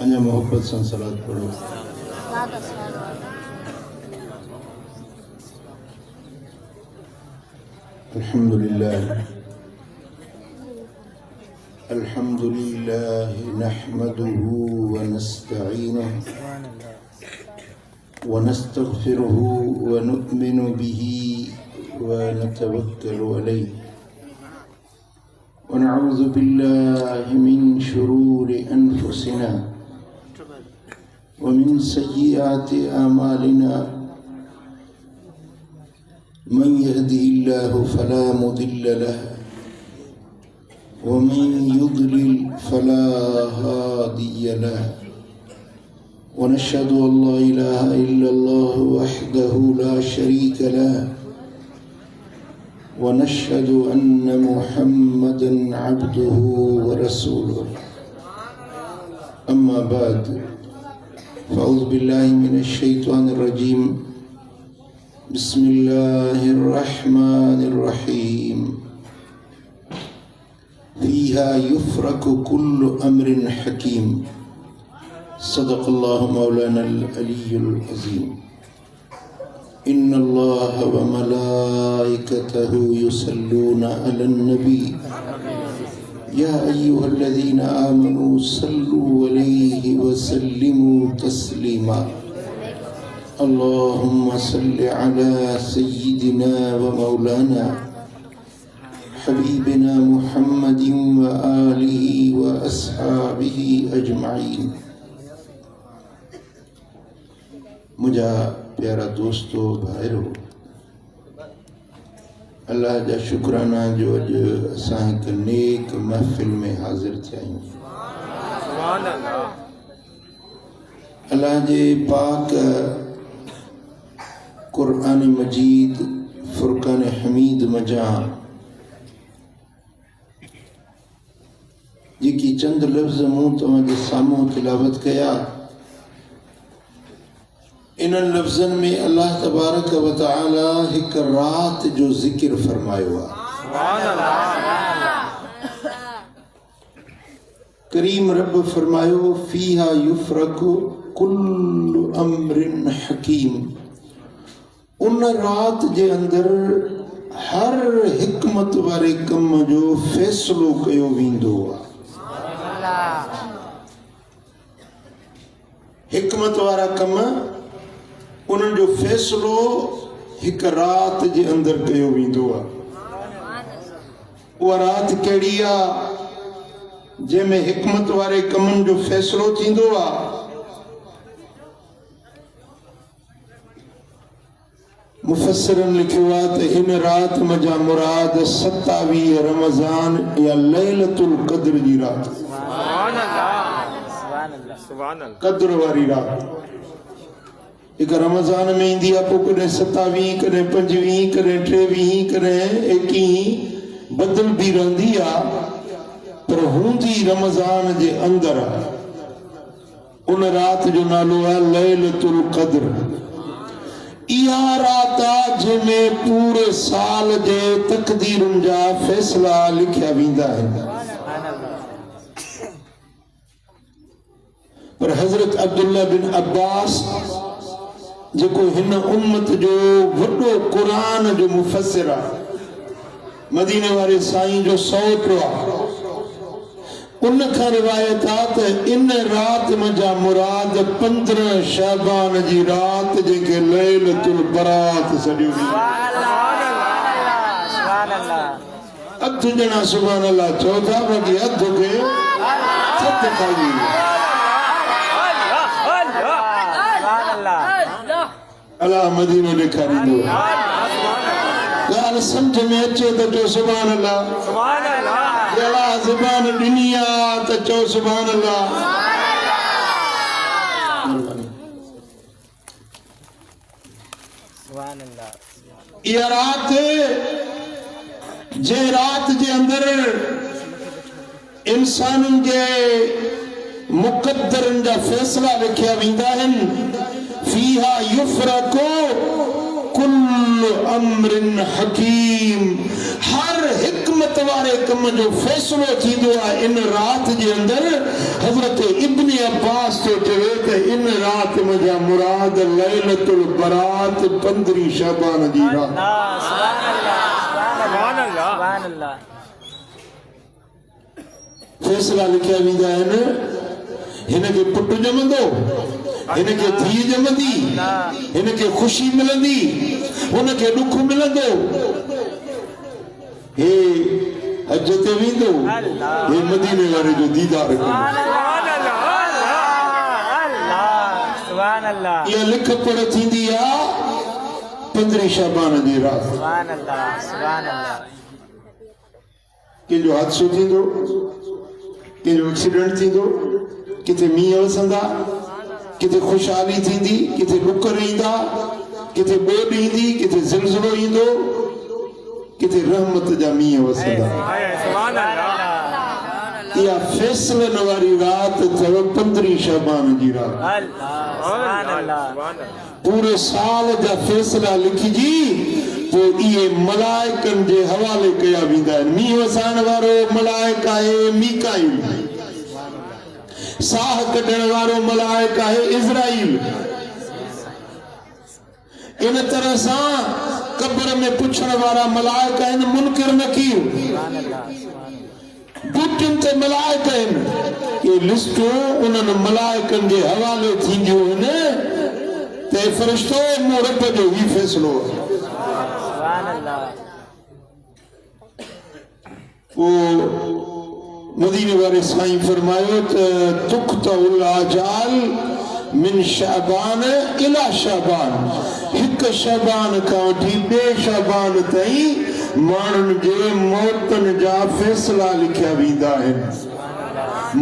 अन्य मोहब्बत से सलात पढ़ो। अल्हम्दुलिल्लाह नहमदुहु व नस्तईनुहु व नस्तगफिरुहु व नु'मिनु बिही व नतवक्कलु अलैहि व नऊज़ु बिल्लाहि मिन शुरूरि अनफुसिना व मिन सय्यिआति अमालिना मन यहदिहिल्लाहु फला मुदिल्ल लहु व मन युद्लिल फला हादिय लहु व नशहदु अल्ला इलाहा इल्लल्लाह वहदहु ला शरीक लहु व नशहदु अन्न मुहम्मदन अब्दुहु व रसूलुहु अम्मा बाद फ़अऊज़ु बिल्लाहि मिनश शैतानिर रजीम बिस्मिल्लाहिर्रहमानिर्रहीम फ़ीहा युफ़रक़ु कुल्लु अम्रिन हकीम सदक़ल्लाहु मौलानल अलियुल अज़ीम इन्नल्लाह व मलाइकतहु युसल्लूना अलन नबी या अय्युहल्लज़ीना आमनू सल्लू अलैहि व सल्लिमू तस्लीमा अल्लाहुम्मा सल्लि अला सय्यिदिना व मौलाना हबीबिना मुहम्मदिन व आलिहि व अस्हाबिहि अजमाइन। मुझा प्यारा दोस्तों भाइरों, अल्लाह जा शुक्राना जो अज असां हिक नेक महफिल में हाजिर थिया आहियूं। अल्लाह जे पाक कुरान मजीद फुरकान हमीद मजा जेकी चंद लफ्ज़ मूं तव्हांजे साम्हूं तिलावत कया, इन लफ्ज़न में अल्लाह तबारक व तआला हिक रात जो जिक्र फरमायो आहे। करीम रब फरमायो फ़ीहा युफ़रक़ु कुल्लु अम्रिन हकीम, उन रात जे अंदर हर हिकमत वारे कम जो फैसलो कयो वेंदो आहे। हिकमत वारा कम उन्हनि जो फैसलो हिक रात जे अंदर कयो वेंदो आहे। उहा रात कहिड़ी आहे जंहिंमें हिकमत वारे कमनि जो फैसलो थींदो आहे? मुफस्सिरन लिखियो आहे त इन रात मजा मुराद 27 रमज़ान या लैलतुल क़द्र जी रात। क़द्र वारी रात एक रमज़ान में ईंदी आहे, पोइ कॾहिं 27, कॾहिं 25, कॾहिं 23, कॾहिं 21 बदल भी रहंदी आहे, पर हूंदी रमज़ान जे अंदर। उन रात जो नालो आहे लैलतुल क़द्र। इहा रात आहे जंहिंमें पूरे साल जे तक़दीरुनि जा फ़ैसला लिखिया वेंदा आहिनि। पर हज़रत अब्दुल्ला बिन अब्बास जेको हिन उम्मत जो वॾो क़ुरान जो मुफ़स्सिर आहे, मदीने वारे साईं जो सौटो आहे, उन खां रिवायत आहे त इन रात मजा मुराद 15 शाबान जी रात जेके लैलतुल बरात सॼो अधु ॼणा सुभान अल्लाह चओ था, बाक़ी अधु खे सत खाई अल्लाह मदीनो ॾेखारींदो। ॻाल्हि सम्झ में अचे त चओ सुभान अल्लाह, अल्लाह ज़ुबान ॾिनी आहे त चओ सुभान अल्लाह। इहा रात जे रात जे अंदर इंसाननि जे मुक़द्दरनि जा फ़ैसला लिखिया वेंदा आहिनि। फ़ीहा युफ़रक़ु कुल्लु अम्रिन हकीम, हर हिकमत क़यामत वारे कम जो फैसलो थींदो आहे इन रात जे अंदर। हज़रत इब्न अब्बास तो चवे त इन रात मुंहिंजा मुराद लैलतुल बरात 15 शाबान जी रात। सुभान अल्लाह। फैसला लिखिया वेंदा आहिनि। हिन खे पुटु ॼमंदो, हिन खे धीउ ॼमंदी, हिन खे ख़ुशी मिलंदी, हुन खे ॾुख मिलंदो। हे हज ते वेंदो, हे मदीने वारे जो दीदार कंदो। सुभान अल्लाह। इहा लिख पढ़ थींदी आहे 15 शाबान जी रात। सुभान अल्लाह। सुभान अल्लाह। कंहिंजो हादसो थींदो, कंहिंजो एक्सीडेंट थींदो, किथे मींहं वसंदा, किथे ख़ुशहाली थींदी, किथे ॾुख ईंदा, किथे ॿोॾ ईंदी, किथे ज़िलज़िलो ईंदो, किथे रहमत जा मींहं वसंदा। इहा फैसलन वारी रात अथव 15 शाबान जी रात। पूरे साल जा फैसला लिखिजी पोइ इहे मलाइकनि जे हवाले कया वेंदा आहिनि। मींहं वसाइण वारो मलाइक आहे मीकाईल, साह कढण वारो मलाइक आहे इज़राइल। इन तरह सां कब्र में पुछण वारा मलाइक आहिनि मुनकिर नकीर। बूटियुनि ते मलाइक आहिनि। ये लिस्टूं उन्हनि मलाइकनि जे हवाले थींदियूं आहिनि ते फ़रिश्तो मूं रब जो ही फ़ैसिलो आहे। मदीने वारे साईं फरमायो त तुक़्तउल आजाल मिन शाबान इला शाबान। हिक शाबान खां वठी ॿिए शाबान ताईं माण्हुनि जे मौतनि जा फ़ैसिला लिखिया वेंदा आहिनि।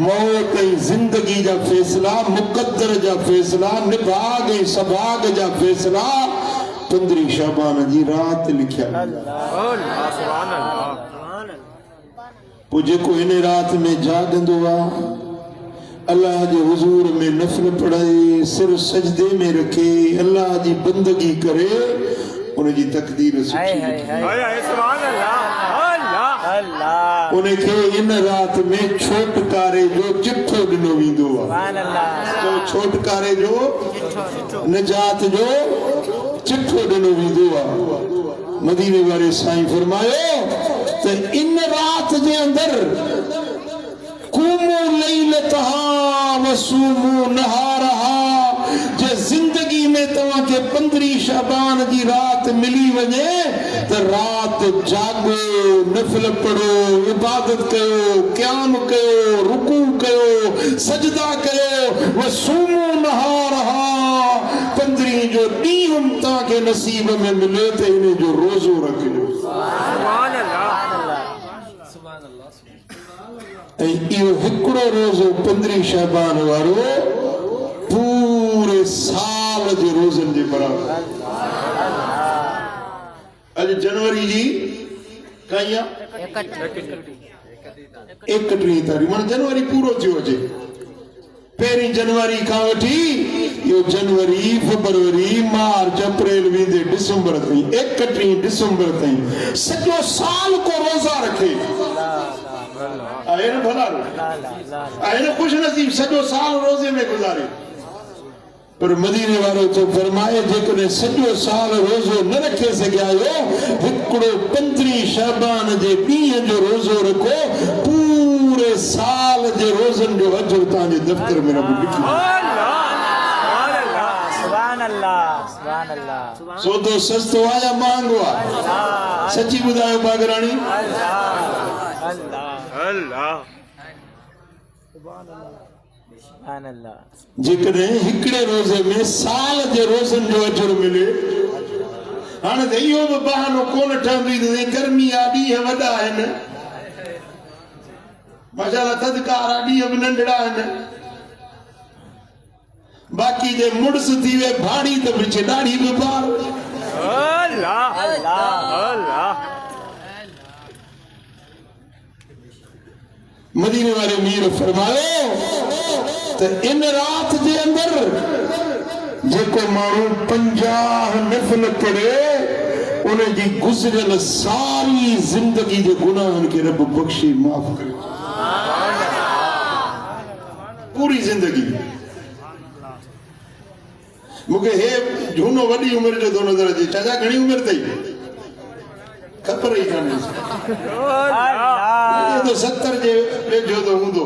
मौत ऐं ज़िंदगी जा फ़ैसिला, मुक़द्दर जा फ़ैसिला, निभाग ऐं सभाग जा फ़ैसिला 15 शाबान जी रात लिखिया वेंदा। पोइ जेको इन रात में जागंदो आहे, अल्लाह जे हुज़ूर में नफ़ल पढ़े, सिर सजदे में रखे, अल्लाह जी बंदगी करे, उनजी तकदीर सुठी उनखे इन रात में छोटकारे जो चिठो ॾिनो वेंदो आहे। तो छोटकारे जो निजात जो चिठो ॾिनो वेंदो आहे। मदीने वारे साईं फरमायो त इन रात जे अंदर कुमू लैलतहा वसूमू नहारहा। जे जिंदगी में तव्हां खे 15 शाबान जी रात मिली वञे त रात जागो, नफ़िल पढ़ो, इबादत कयो, क़याम कयो, रुकू कयो, सजदा कयो। वसूमू नहारहा 15 जो ॾींहुं तव्हां खे नसीब में मिले त इन जो रोज़ो रखिजो। ऐं इहो हिकिड़ो रोज़ो 15 शाबान वारो पूरे साल जे रोज़नि जे बराबर। अॼु जनवरी जी कई आहे 31 तारीख़, माना जनवरी पूरो थियो अचे। 1 जनवरी खां वठी इहो जनवरी, फरवरी, मार्च, अप्रैल वेंदे डिसंबर ताईं, 31 डिसंबर ताईं सॼो साल को रोज़ा रखे। आहे न भला, आहे न ख़ुशि नसीब सॼो साल रोज़े में गुज़ारे। पर मदीने वारो तो फरमाए जेकॾहिं सॼो साल रोज़ो न रखे सघिया आहियो, हिकिड़ो 15 शाबान जे ॾींहं जो रोज़ो रखो, पूरे साल जे रोज़नि जो अजर तव्हांजे दफ़्तर में रब लिखी। सौदो सस्तो आहे या महांगो आहे? सची ॿुधायो बागराणी। जेकॾहिं हिकिड़े रोज़े में साल जे रोज़नि जो अजर मिले। हाणे त इहो बि बहानो कोन ठहंदी त गर्मी आहे, ॾींहं वॾा आहिनि, माशाअल्लाह थधिकार आहे, ॾींहं बि नंढड़ा आहिनि। बाक़ी जे मुड़स थी वे भाड़ी त विच ॾाढी बि बार। मदीने वाले मीर फरमायो त इन रात जे अंदर जेको माण्हू 50 नफ़िल पढ़े उन्हें जी गुज़रियल सारी जिंदगी जे गुनाहन के रब बख्शे माफ करे पूरी जिंदगी मुझे हे झूनो वडी उम्र जो दोनों तरह जी चाचा घणी उम्र थई खबर ही काने ये तो 70 जे वेझो तो हूंदो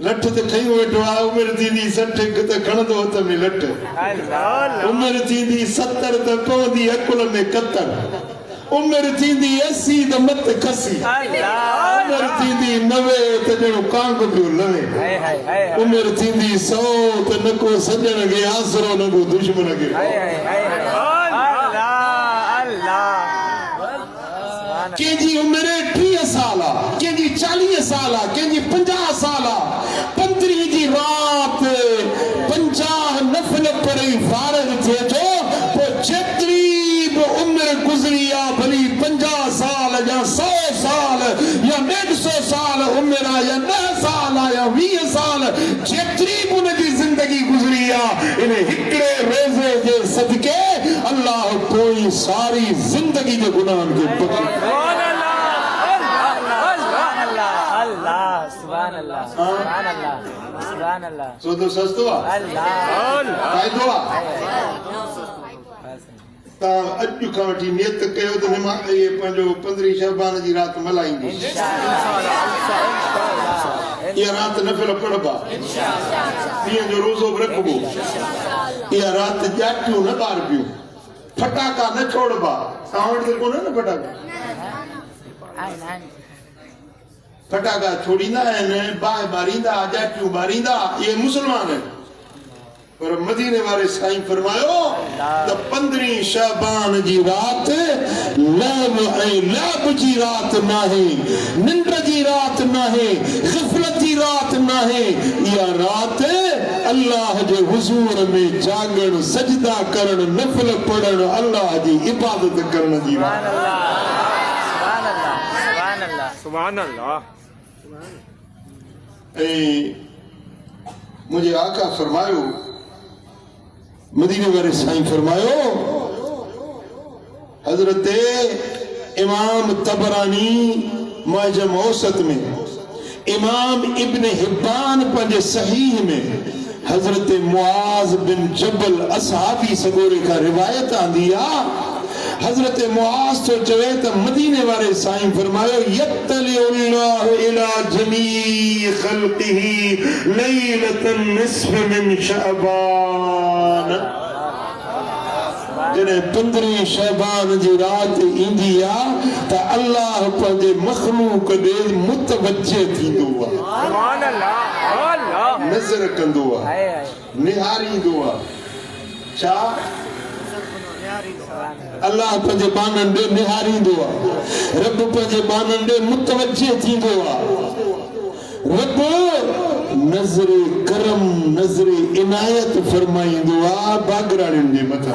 लठ ते खई वेठो आ उम्र थींदी 60 ते खणंदो हथ में लठ उम्र थींदी 70 ते पवंदी अकुल में कतर उम्र थींदी 80 ते मत खसी उम्र थींदी 90 ते ॼणो कांग पियो लवे उम्र थींदी 100 ते न को सजण खे आसरो न को दुश्मन खे कंहिंजी उम्र 30 साल आहे कंहिंजी 40 साल आहे कंहिंजी 50 साल आहे 15 जी रात 50 नफ़ल पढ़ी फारग थिए थो पोइ जेतिरी बि उम्र गुज़री आहे भली 50 साल या 100 साल या 150 साल उम्र आहे या 10 साल आहे या 20 साल जेतिरी बि उनजी ज़िंदगी गुज़री आहे इन हिकिड़े रोज़े जे सदके अल्लाह कोई सारी जिंदगी जे गुनाहनि खे बख़्शे सो तो सस्तो फ़ाइदो ता अॼु खां वठी नियत कयो त नमाज़ ये पंहिंजो 15 शबान जी रात मल्हाईंदी इहा रात नफ़िल पढ़बा ॾींहं जो रोज़ो बि रखबो इहा रात ॼाटियूं न ॿारबियूं फटाका न छोड़बा तव्हां वटि त कोन्हे न फटाका छोड़ींदा आहिनि बाहि ॿारींदा ॼाटियूं ॿारींदा इहे मुस्लमान आहिनि पर मदीने वारे साईं फरमायो त 15 शबान जी रात लहव ऐं लाभ जी रात नाहे निंड जी रात नाहे ग़फ़लत जी रात नाहे इहा रात अल्लाह जे हुज़ूर में जागण सजदा करण नफ़ल पढ़ण अल्लाह जी इबादत करण जी रात सुभान अल्लाह ऐं मुझे आका फरमायो मदीने वाले साईं फरमायो हजरत इमाम तबरानी मुअज्जम औसत में इमाम इब्न हिब्बान पंहिंजे सहीह में हजरत मुआज बिन जबल असहाबी सगोरे का रिवायत आंदी आ हजरत मुआज तो चवे त मदीने वाले साईं फरमायो यत्तलिउल्लाहु इला जमी खल्क़िही लैलतन निस्फ मिन शअबान जॾहिं 15 शबान जी रात ईंदी आहे त अल्लाह पंहिंजे मखलूक ॾे मुतवज्जे थींदो आहे सुभान अल्लाह नज़र कंदो आहे निहारींदो आहे छा अल्लाह पंहिंजे बाननि ॾे निहारींदो आहे रब पंहिंजे बाननि ॾे मुतवज्जे थींदो आहे रब नज़र करम नज़र इनायत फरमाईंदो आहे बागराणियुनि जे मथां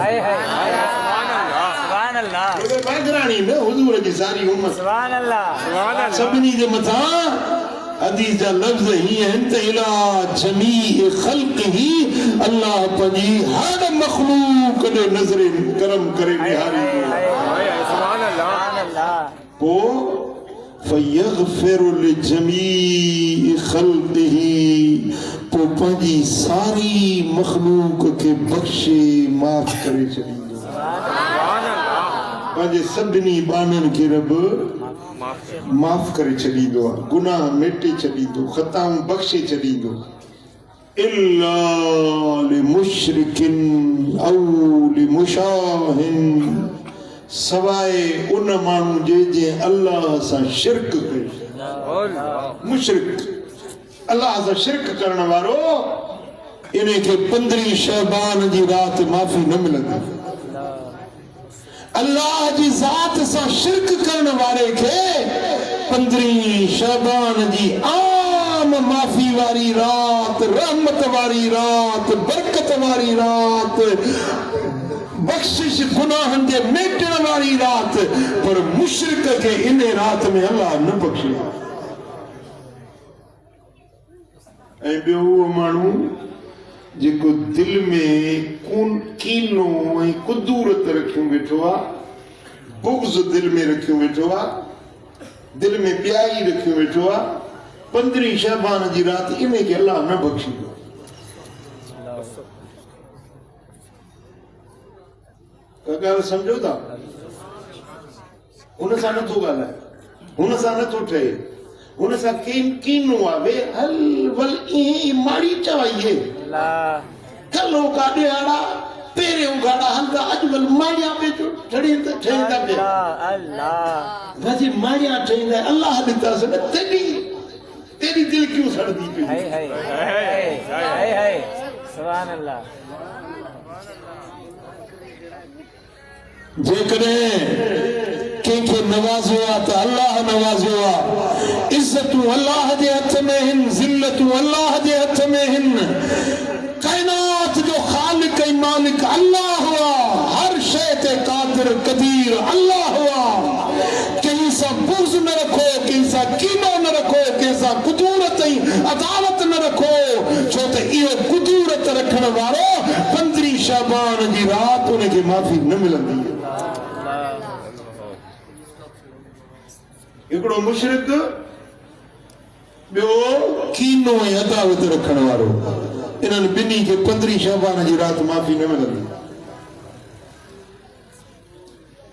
सुभान अल्लाह बागराणी न हुज़ूर जी सारी उम्मत सुभान अल्लाह सभिनी जे मथां हदीस जा लफ़्ज़ ही आहिनि त इला जमी ख़ल्क़िही अल्लाह पंहिंजी हर मख़लूक ॾे नज़र करम करे निहारींदो सुभान अल्लाह पोइ फयग़फ़िरु लिजमी ख़ल्क़िही पोइ पंहिंजी सारी मख़लूक खे बख़्शे माफ़ करे छॾींदो पंहिंजे सभिनी बाननि खे रब माफ़ करे छॾींदो आहे गुनाह मिटे छॾींदो ख़ताऊं बख़्शे छॾींदो इल्ला लिमुशरिकिन औ लिमुशाहिन सवाए उन माण्हू जे अल्लाह सां शिरक कयो मुशरिक अल्लाह सां शिरक करण वारो इन्हे खे 15 शबान जी रात माफ़ी न मिलंदी अल्लाह जी ज़ात सां शिरक करण वारे खे 15 शबान जी आम माफ़ी वारी रात रहमत वारी रात बरकत वारी रात बख्शिश गुनाहन जे मेटण वारी रात पर मुशरिक के इन रात में अल्लाह न बख्शे ऐं ॿियो उहो माण्हू जेको दिल में कीनो ऐं कुदूरत रखियो वेठो आहे बुग़्ज़ दिल में रखियो वेठो आ, दिल में प्याई रखियो वेठो आ। 15 शाबान जी रात इन्हें के अल्लाह न बख्शींदो। ॻाल्हि सम्झो था? हुन सां नथो ॻाल्हाए, हुन सां नथो ठहे, हुन सां कीनो आहे हल वल ई माड़ी चवाइए कलो काॾे आड़ा पहिरियों गाड़ा हलंदा अॼुकल्ह माड़िया पे ठहींदा पिया भाजी माड़िया ठहींदा अल्लाह ॾितासीं न तेरी दिल क्यों सड़दी पई? सुभान अल्लाह। जेकॾहिं कंहिंखे नवाज़ियो आहे त अल्लाह नवाज़ियो आहे। इज़तूं अल्लाह जे हथ में आहिनि, ज़िल्लतूं अल्लाह जे हथ में आहिनि। काइनात जो ख़ालिक ऐं मालिक अल्लाह हुआ, हर शइ ते क़ादिर क़दीर अल्लाह हुआ। कंहिं सां बुग़्ज़ न रखो, कंहिं सां कीनो न रखो, कंहिं सां कुदूरत ऐं अदावत न रखो, छो त इहो कुदूरत रखण वारो 15 शाबान जी रात उनखे माफ़ी न मिलंदी। हिकिड़ो मुशरिक, ॿियो कीनो ऐं अदावत रखण वारो, इन्हनि ॿिन्ही खे 15 शाबान जी रात माफ़ी न मिलंदी।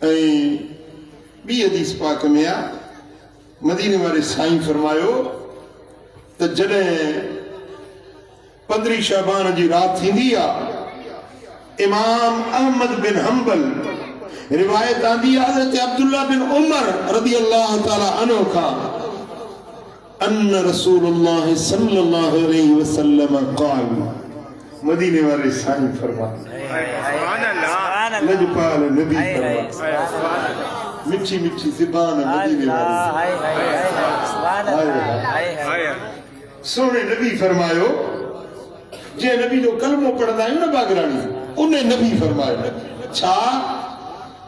ऐं ॿी हदीस पाक में आहे, मदीने वारे साईं फरमायो त जॾहिं 15 शाबान जी रात थींदी आहे, इमाम अहमद बिन हंबल रिवायत आंदी है हज़रत अब्दुल्लाह बिन उमर रज़ी अल्लाह ताला अन्हु खां अन्न रसूलुल्लाह सल्लल्लाहु अलैहि वसल्लम क़ाल, मदीने वाले साईं फरमाते लजपाल नबी फरमाते, मिठी मिठी ज़ुबान मदीने वाले सोने नबी फरमायो, जे नबी जो कलमो पढ़ंदा आहियूं न बागरानी, उन्हें नबी फरमायो छा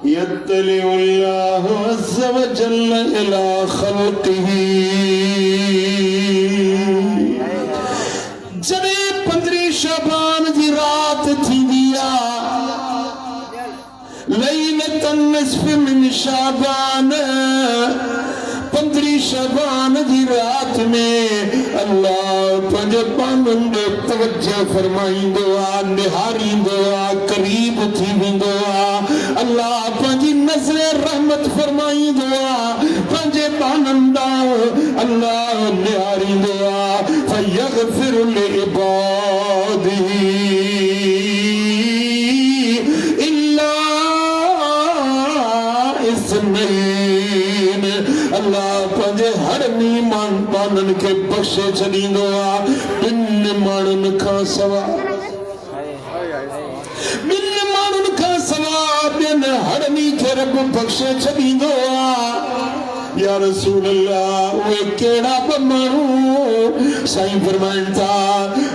यत्तलिउल्लाहु अज़्ज़ व जल्ल इला ख़ल्क़िही। जॾहिं 15 शाबान जी रात थींदी आहे, लैलतन निस्फ़ मिन शाबान, 15 शाबान जी रात में अल्लाह पंहिंजे बाननि ॾे तवज्जो फरमाईंदो आहे, निहारींदो आहे, क़रीब थी वेंदो आहे। अल्लाह पंहिंजी नज़र रहमत फरमाईंदो आहे, पंहिंजे बाननि ॾांहुं अल्लाह निहारींदो आहे। फयग़फ़िरु लिइबादिही इल्ला इस्नैन, अल्लाह पंहिंजे हरनी बाननि खे बख़्शे छॾींदो आहे, 2 माण्हुनि खां सवाइ, 2 माण्हुनि खां सवाइ ॿियनि हरनी खे रब बख़्शे छॾींदो आहे। या रसूल अल्लाह, उहे कहिड़ा 2 माण्हू? साईं फरमाइनि था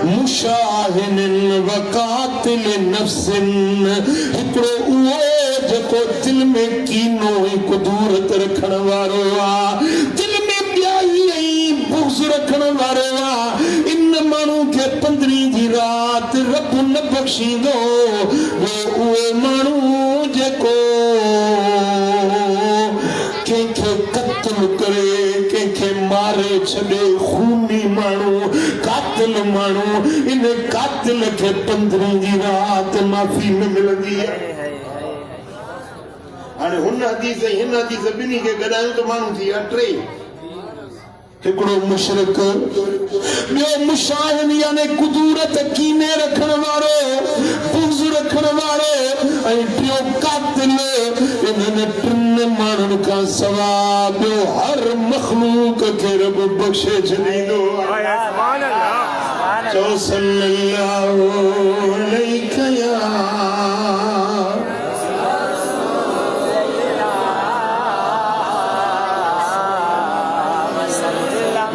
मुशाहिनिन व कातिल नफ्सिन, हिकिड़ो उहो जेको दिल में कीनो ऐं कुदूरत रखण वारो आहे, दिल में ॿियाई ऐं बुग़्ज़ रखण वारो आहे। इन माण्हू खे 15 जी रात रब न बख़्शींदो। उहो माण्हू जेको कंहिंखे क़त्ल करे, कंहिंखे मारे छॾे, खूनी माण्हू, कातिल माण्हू, इन कातिल खे 15 जी रात माफ़ी न मिलंदी आहे। हाणे हुन हदीस ऐं हिन हदीस ॿिन्ही खे गॾायूं त माण्हू थी विया 3। हिकिड़ो मुशरिक, ॿियो मुशाहिन यानी कुदूरत कीने रखण वारो, बुग़्ज़ रखण वारो, ऐं टियों कातिल। इन्हनि 3 माण्हुनि खां सवाइ ॿियो हर मख़लूक खे रब बख़्शे छॾींदो आहे। चओ सल्लल्लाहु अलैहि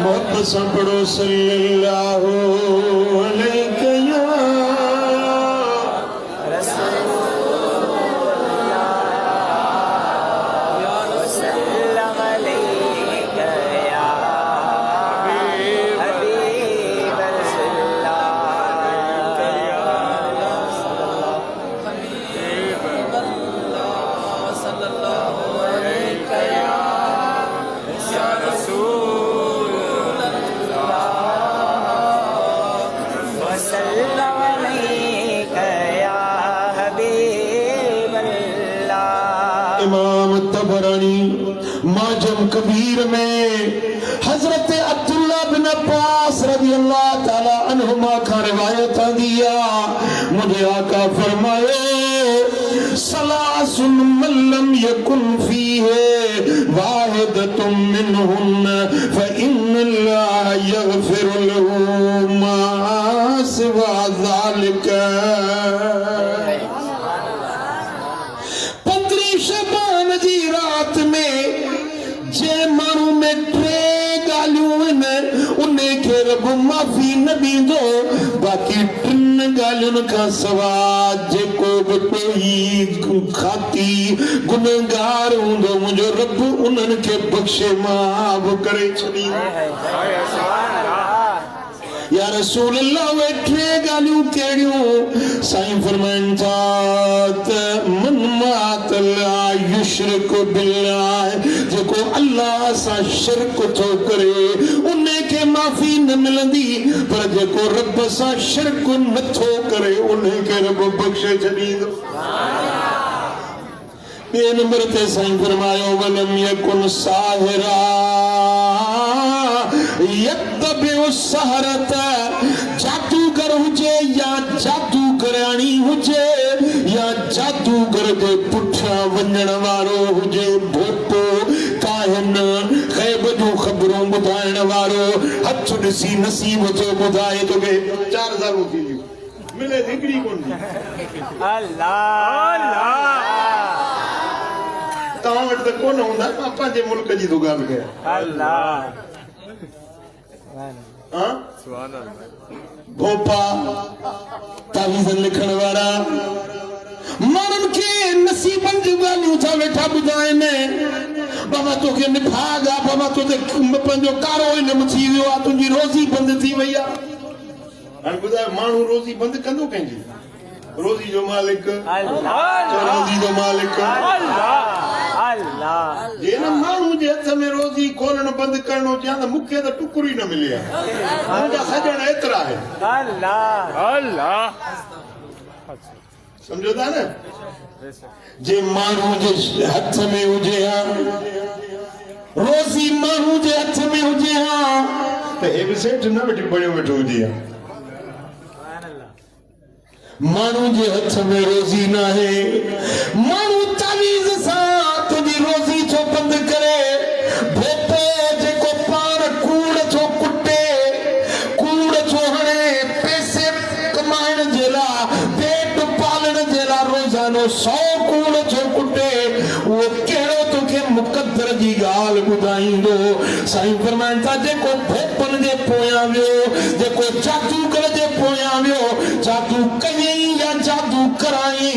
मोहब्बत सां पढ़ो सल्लल्लाहु अलैहि तफसीर में हजरत अब्दुल्ला बिन अब्बास रज़ी अल्लाह ताला अन्हुमा का रिवायत दिया, मुझे आका फरमाए सलासुन मल्लम यकुन फीहे वाहिदतुम मिनहुन्न फइन्नल्लाह यगफिरु लहु मा सिवा ज़ालिका। 15 शबान जी रात में जे मानू में टे गालियों उन्हें के रब माफी न दींदो, बाकी टिन गालियों का सवाल जे को कोई खाती गुनहगार हूंदो मुझे रब उन्हनि के बख्शे माफ करे छड़ी। या रसूल अल्लाह वे टे गालियों केड़ियों साईं फरमाइन था त मन मातला युशरक बिल्लाह, जेको अल्लाह सा शिरक थो करे उन्हें के माफी न मिलंदी, पर जेको रब सा शिरक न थो करे उन्हें के रब बख्शे छड़ींदो। बे नंबर ते साईं फरमायो वलम यकुन साहिरा यत्तबिउ सहरत, जादूगर हुजे या जादूगराणी हुजे या जादूगर जे पुठियां वञण वारो हुजे, भोपो काहिन ग़ैब जूं ख़बरूं ॿुधाइण वारो, हथ ॾिसी नसीब जो ॿुधाए तोखे 4000 थींदियूं मिले हिकिड़ी कोन थी। अल्लाह अल्लाह तव्हां वटि त कोन हूंदा, मां पंहिंजे मुल्क जी थो ॻाल्हि कयां। अल्लाह हाँ? सुभान अल्लाह। भोपा तावीज़ लिखण वारा मानन के नसीबन जी ॻाल्हियूं था वेठा ॿुधाइनि, बाबा तोखे निफाग आ, बाबा तोखे पंहिंजो कारो इल्मु थी वियो आहे, तुंहिंजी रोज़ी बंदि थी वई आहे। हाणे ॿुधायो माण्हू रोज़ी बंदि कंदो कंहिंजी? रोज़ी जो मालिक अल्लाह रोज़ी जो मालिक अल्लाह। जे न माण्हू जे हथ में रोज़ी खोलण बंदि करणो चाहियां त मूंखे त टुकुर ई न मिलिया, मुंहिंजा सजण एतिरा आहे। अल्लाह अल्लाह समझो था न, जे माण्हू जे हथ में हुजे हा रोज़ी माण्हू जे हथ में हुजे हा त हे बि सेठ न वेठी बणियो वेठो हुजे हा। माण्हू जे हथ में रोज़ी न आहे, माण्हू तावीज़ सां तुंहिंजी रोज़ी छो बंदि करे, भोपो जेको पाण कूड़ छो कुटे, कूड़ छो हणे पैसे कमाइण जे लाइ, पेट पालण जे लाइ रोज़ानो 100 कूड़ छो कुटे, उहो कहिड़ो तोखे मुक़दर जी ॻाल्हि ॿुधाईंदो। साईं फरमाइनि था जेको भोपन जे पोयां वियो, जेको जादूगर जे पोयां वियो, जादू कयई या जादू कराई,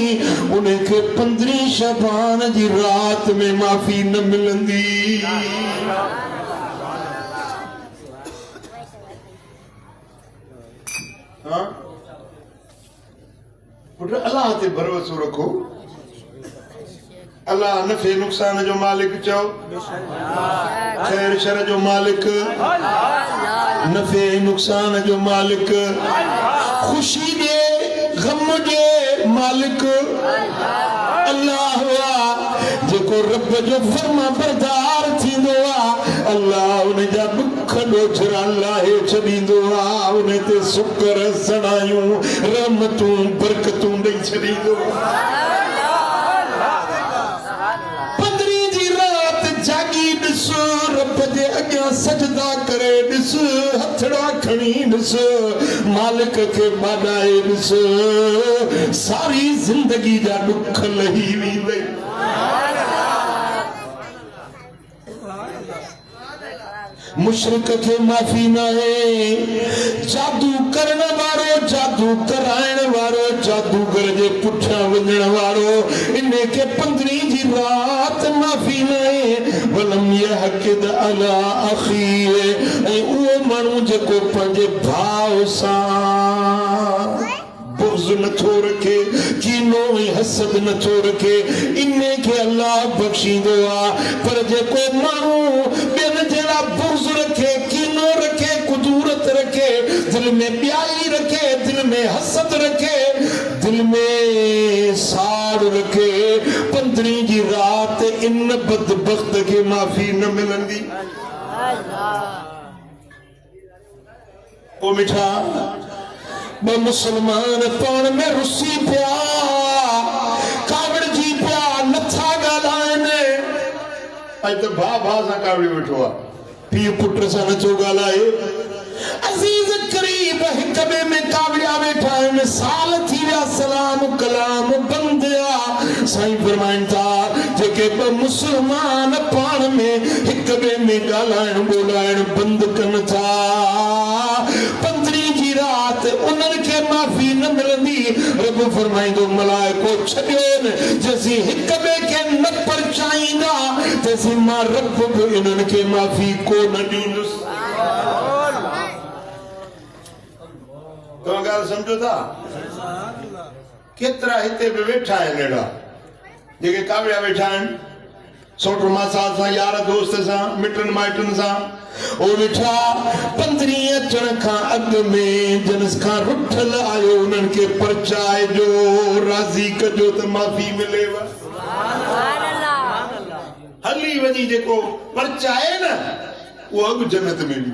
उनखे 15 शबान जी रात में माफ़ी न मिलंदी। हाँ? पुट अल्लाह ते भरोसो रखो, अल्लाह नफ़े नुक़सान जो मालिक चओ, खैर शर जो मालिक, नफ़े नुक़सान जो मालिक, खुशी दे गम दे मालिक अल्लाह हुआ, जेको रब जो फर्मा बरदार थींदो आहे, अल्लाह उन जा दुख ॾोछरा लाहे छॾींदो आहे, उन ते शुक्र सणायूं रहमतूं बरकतूं ॾेई छॾींदो आहे। 15 जी रात जागी ॾिस, रब जे अॻियां सजदा करे ॾिस, हथड़ा खणी ॾिस, मालिक खे ॿाॾाए ॾिस, सारी ज़िंदगी जा ॾुख लही वेंदई। मुशरिक खे माफ़ी न आहे, जादू करण वारो, जादू कराइण वारो, जादूगर जे पुठियां वञण वारो, इन खे 15 जी रात माफ़ी न आहे। वलम यहकिद अला अखीह, ऐं उहो माण्हू जेको पंहिंजे भाउ सां बुग़्ज़ नथो रखे, कीनो ऐं हसद नथो रखे, इन खे अल्लाह बख़्शींदो आहे। पर जेको माण्हू ॿियनि जे लाइ बुग़्ज़ रखे, कीनो रखे, कुदूरत रखे, दिल में ॿियाई रखे, दिल में हसद रखे, दिल में साड़ रखे, 15 जी रात इन बदबख्त के माफी न मिलंदी। ओ मिठा ब मुसलमान पाण में रुसी पिया, कावड़ जी पिया नथा ॻाल्हाइनि। अॼु त भाउ भाउ सां कावड़ी वेठो आहे, पीउ पुट सां नथो ॻाल्हाए। अज़ीज़ करीब हिक ॿिए में कावड़िया वेठा आहिनि, साल थी विया सलाम कलाम बंद आ। साईं फरमाइनि था जेके ॿ मुसलमान पाण में हिक ॿिए में ॻाल्हाइण ॿोलाइण बंदि कनि था, 15 जी रात उन्हनि खे माफ़ी न मिलंदी। रब फरमाईंदो मलाइको छॾियोनि, जेसीं हिक ॿिए खे न परचाईंदा तेसीं मां रब बि इन्हनि खे माफ़ी कोन ॾींदुसि। तव्हां ॻाल्हि सम्झो था? केतिरा हिते बि वेठा आहिनि अहिड़ा जेके कावड़िया वेठा आहिनि, सौट मासाल सां यार दोस्त सां मिटनि माइटनि सां। ओ वेठा 15 अचण खां अॻु में जिनस खां रुठल आयो उन्हनि खे परचाइजो, राज़ी कजो त माफ़ी मिलेव। हली वञी जेको परचाए न उहो अॻु जन्नत में बि।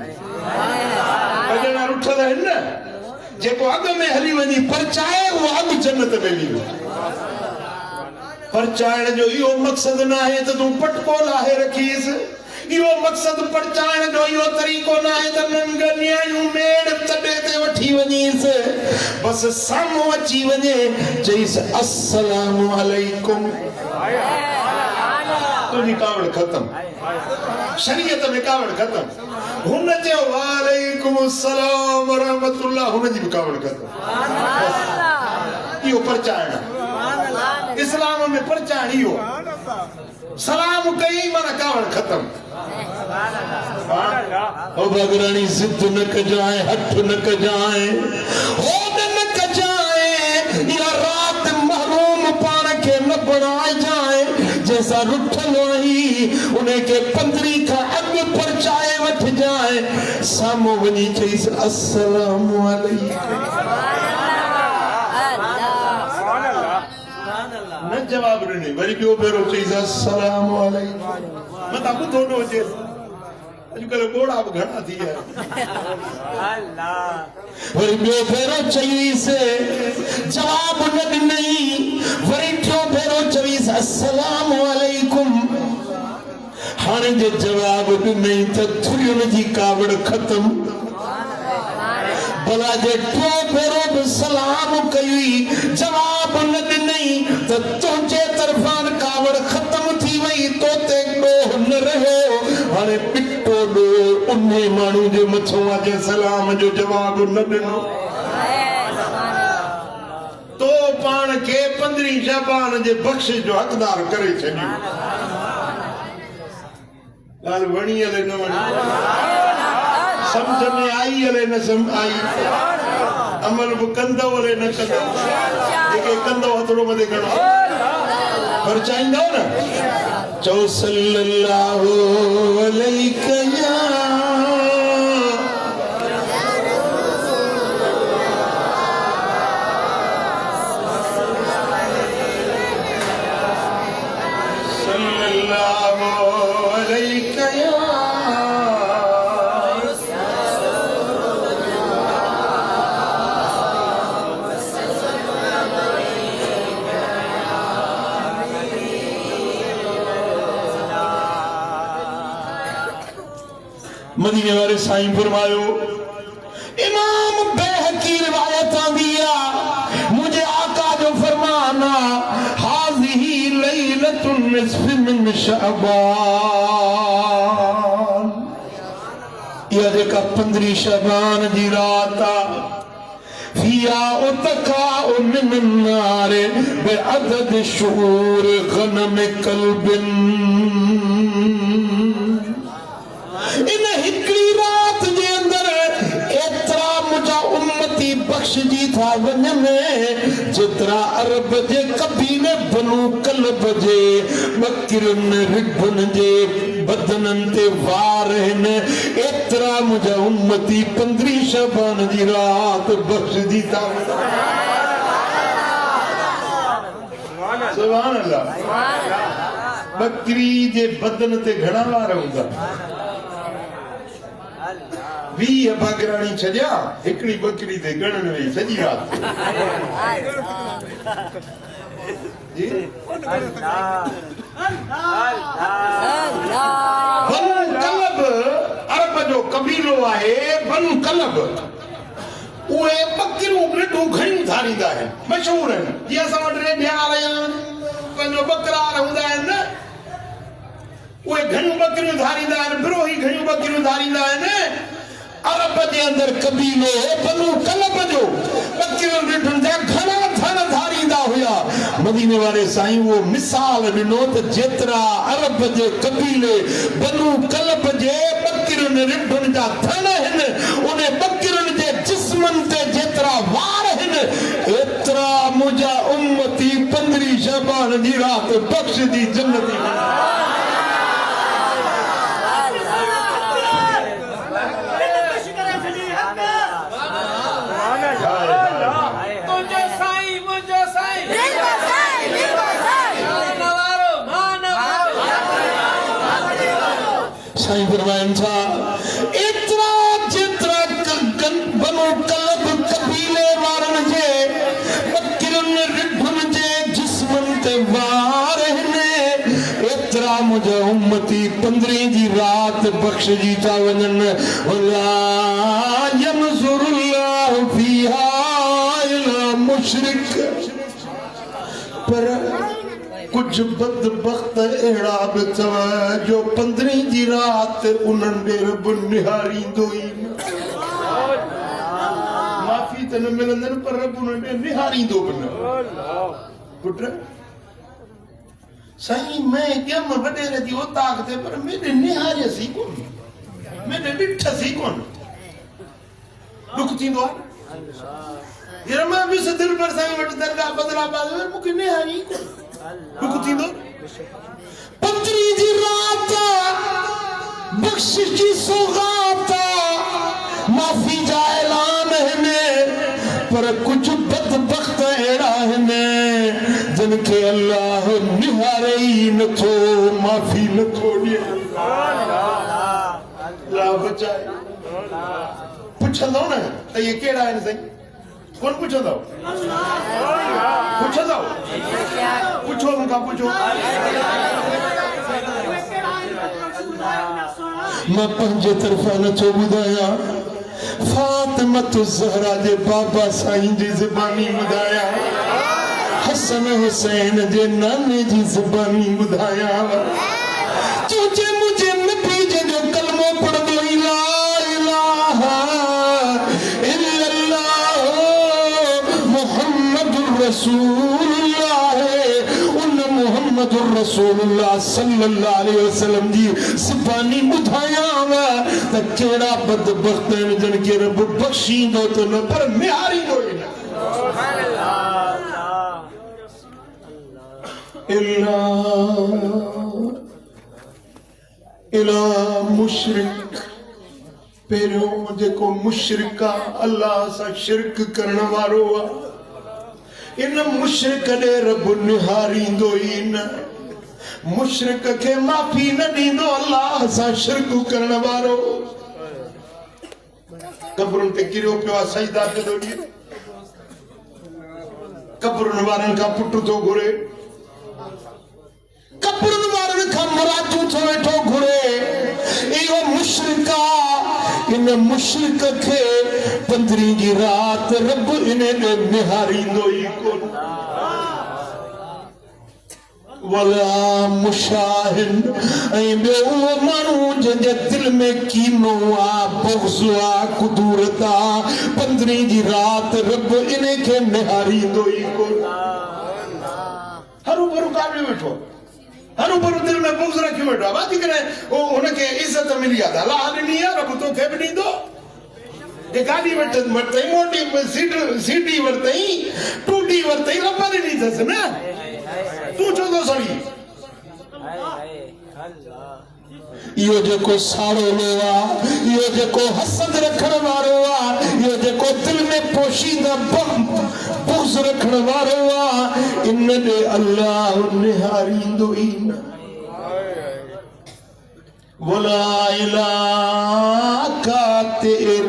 ॼणा रुठल आहिनि न, जेको अॻु में हली वञी परचाए उहो अॻु जन्नत में बि। परचाइण जो इहो मक़सद न आहे त तूं पटको लाहे रखीस, इहो मक़सद परचाइण जो इहो तरीक़ो न आहे त नंगनियायूं मेड़ तॾे ते वठी वञीस, बस साम्हूं अची वञे चईस अस्सलामु अलैकुम, तुंहिंजी कावड़ ख़तम। शरीयत में कावड़ ख़तम। हुन चयो वालेकुम अस्सलाम व रहमतुल्लाह, हुनजी बि कावड़ ख़तम। इहो परचाइण इस्लाम में परचाइण इहो। सलाम कई माना कावड़ ख़तम। ओ भगरानी सिद्ध न कजाए, हठ न कजाए, होद न कजाए, या रात महरूम पाण खे न बणाए जाए। जैसा रुठल आई उन्हें के 15 खां अॻु परचाए वठ जाए, साम्हूं वञी चईस अस्सलामु अलैकुम। न जवाब ॾिने, वरी ॿियो भेरो चईस अस्सलामु अलैकुम। मता ॿुधो न हुजे, अॼुकल्ह ॻोड़ा बि घणा थी विया। वरी ॿियो भेरो चईस, जवाब न ॾिनई, वरी टियों भेरो चईस अस्सलामु अलैकुम। हाणे जे जवाब ॾिनई त थुरियुनि जी कावड़ ख़तम। भला जे टियों भेरो बि सलाम कई, जवाब न ॾिनई त तुंहिंजे तरफ़ां कावड़ ख़तम थी वई, तो ते ॾोह न रहियो। हाणे पिटो ॾोह उन्हे माण्हू जे मथां आहे सलाम जो जवाब न ॾिनो। तो पाण खे 15 शबान जे बख़्शिश जो हक़दार करे छॾियो। ॻाल्हि वणी हले न वणी, समझ में आई हले न समझ आई, अमल बि कंदो हले न कंदो, जेके कंदो हथड़ो मथे खणो परचाईंदो न। चओ सल्लल्लाहु अलैहि या मदीने वाले साईं फरमायो, इमाम बैहकी रिवायत आंदी आ, मुझे आका जो फरमाना हाज़िही लैलतुन निस्फ़ मिन शअबान, यह जेका 15 शबान जी रात आ, फिया उतका मिन नार बिअदद शुऊर गनम कल्बिन। इन हिकड़ी रात जे अंदर एतरा मुझा उम्मती बख्शजी था वञ में जेतरा अरब जे कबीले बनू कल्ब जे बकरिन रिबन जे बदनन ते वार हिन, एतरा मुझा उम्मती 15 शबान जी रात बख्शजी था। सुभान अल्लाह। बकरी जे बदन ते घणा वार हूंदा 20 बकराणी छॾिया हिकिड़ी बकरी ते गणन वेई सॼी रात जी बनु कलब अरब जो कबीलो आहे बनु कलब उहे बकरियूं ॾिठूं घणियूं धारींदा आहिनि मशहूर आहिनि जीअं असां वटि रेडियार या पंहिंजो बकरार हूंदा आहिनि न उहे घणियूं बकरियूं धारींदा आहिनि बिरोही घणियूं बकरियूं धारींदा आहिनि अरब जे अंदर कबीलो बनु कलब जो बकरियूं ॾिठुनि जा घणा थण धारींदा हुया मदीने वारे साईं वो मिसाल ॾिनो त जेतिरा अरब जे कबीले बनु कलब जे बकरियुनि ॾिठुनि जा थण आहिनि उन बकरियुनि जे जिस्मनि ते जेतिरा वार आहिनि एतिरा मुंहिंजा उम्मती 15 शबान जी रात बख़्शदी जन्नती साईं फरमाइनि था एतिरा जेतिरा बनु कलब कबीले वारनि जे बकरियुनि रिढुनि जे जिस्मनि ते वार आहिनि एतिरा मुंहिंजा उम्मती 15 जी रात बख़्शजी था वञनि ला यमज़ुरुल्लाहु फ़ीहा इला मुशरिक पर कुछ बदबख्त अहिड़ा बि अथव जो 15 जी रात उन्हनि ॾे रब निहारींदो ई माफ़ी त न मिलंदनि पर रब उन्हनि ॾे निहारींदो बि न पुट साईं मैं ॼम वॾेरे जी ओताक ते पर मेॾे निहारियसी कोन मेॾे ॾिठसी कोन ॾुख थींदो आहे यार मां बि दिल पर साईं वटि दरगाह बदलाबाद में मूंखे निहारी कोन ॾुख थींदो 15 जी रात बख़्शिश जी सौगात माफ़ी जा ऐलान आहिनि पर कुझु बदबख्त अहिड़ा आहिनि जिन खे अल्लाह निहारे ई नथो माफ़ी नथो ॾिए अल्लाह बचाए पुछंदो न त इहे कहिड़ा आहिनि साईं कौन पुछंदो पुछंदो पुछो मूंखां पुछो मां पंहिंजे तरफ़ां नथो ॿुधायां फातिमत ज़हरा जे बाबा साईं जी ज़बानी ॿुधायां हसन हुसैन जे नाने जी ज़बानी ॿुधायां तुंहिंजे मुंहिंजे नबी जो कलमो पढ़ंदो ई ला इलाहा रसूलुल्लाह उन मुहम्मदुर रसूलुल्लाह सल्लल्लाहु अलैहि वसल्लम जी ज़बानी ॿुधायां त कहिड़ा बदबख्त आहिनि जिन खे रब बख़्शींदो त न पर निहारींदो ई न इला मुशरिक पहिरियों जेको मुशरिक आहे अल्लाह सां शिरक करण वारो आहे इन मुशरिक ॾे रब निहारींदो ई न मुशरिक खे माफ़ी न ॾींदो अल्लाह सां शिरक करण वारो कब्रुनि ते किरियो पियो आहे सजदा पियो थो ॾिए कब्रुनि वारनि खां पुट थो घुरे कब्रुनि वारनि खां मराजूं थो वेठो घुरे इहो मुशरिक आहे इन मुशरिक खे 15 जी रात रब इन ॾे निहारींदो ई कोन वला मुशाहिन ऐं ॿियो उहो माण्हू जंहिंजे दिल में कीनो आहे बुग़्ज़ आहे कुदूरत आहे 15 जी रात रब इन खे निहारींदो ई कोन हरू भरू काॾे वेठो हरू भरू दिल में बुग़्ज़ रखी वेठो आहे बाक़ी करे हुनखे इज़त मिली आहे अलाह ॾिनी आहे रब तोखे बि ॾींदो गाड़ी वरतई मोटी सीटी वरतई टूटी वरतई रब ॾिनी अथसि न तूं छो थो सड़ी इहो जेको साड़ो आहे इहो जेको हसद रखण वारो आहे इहो जेको दिल में पोशीदा बुग़्ज़ रखण वारो आहे इन ॾे अल्लाह निहारींदो ई न वला इलाकाते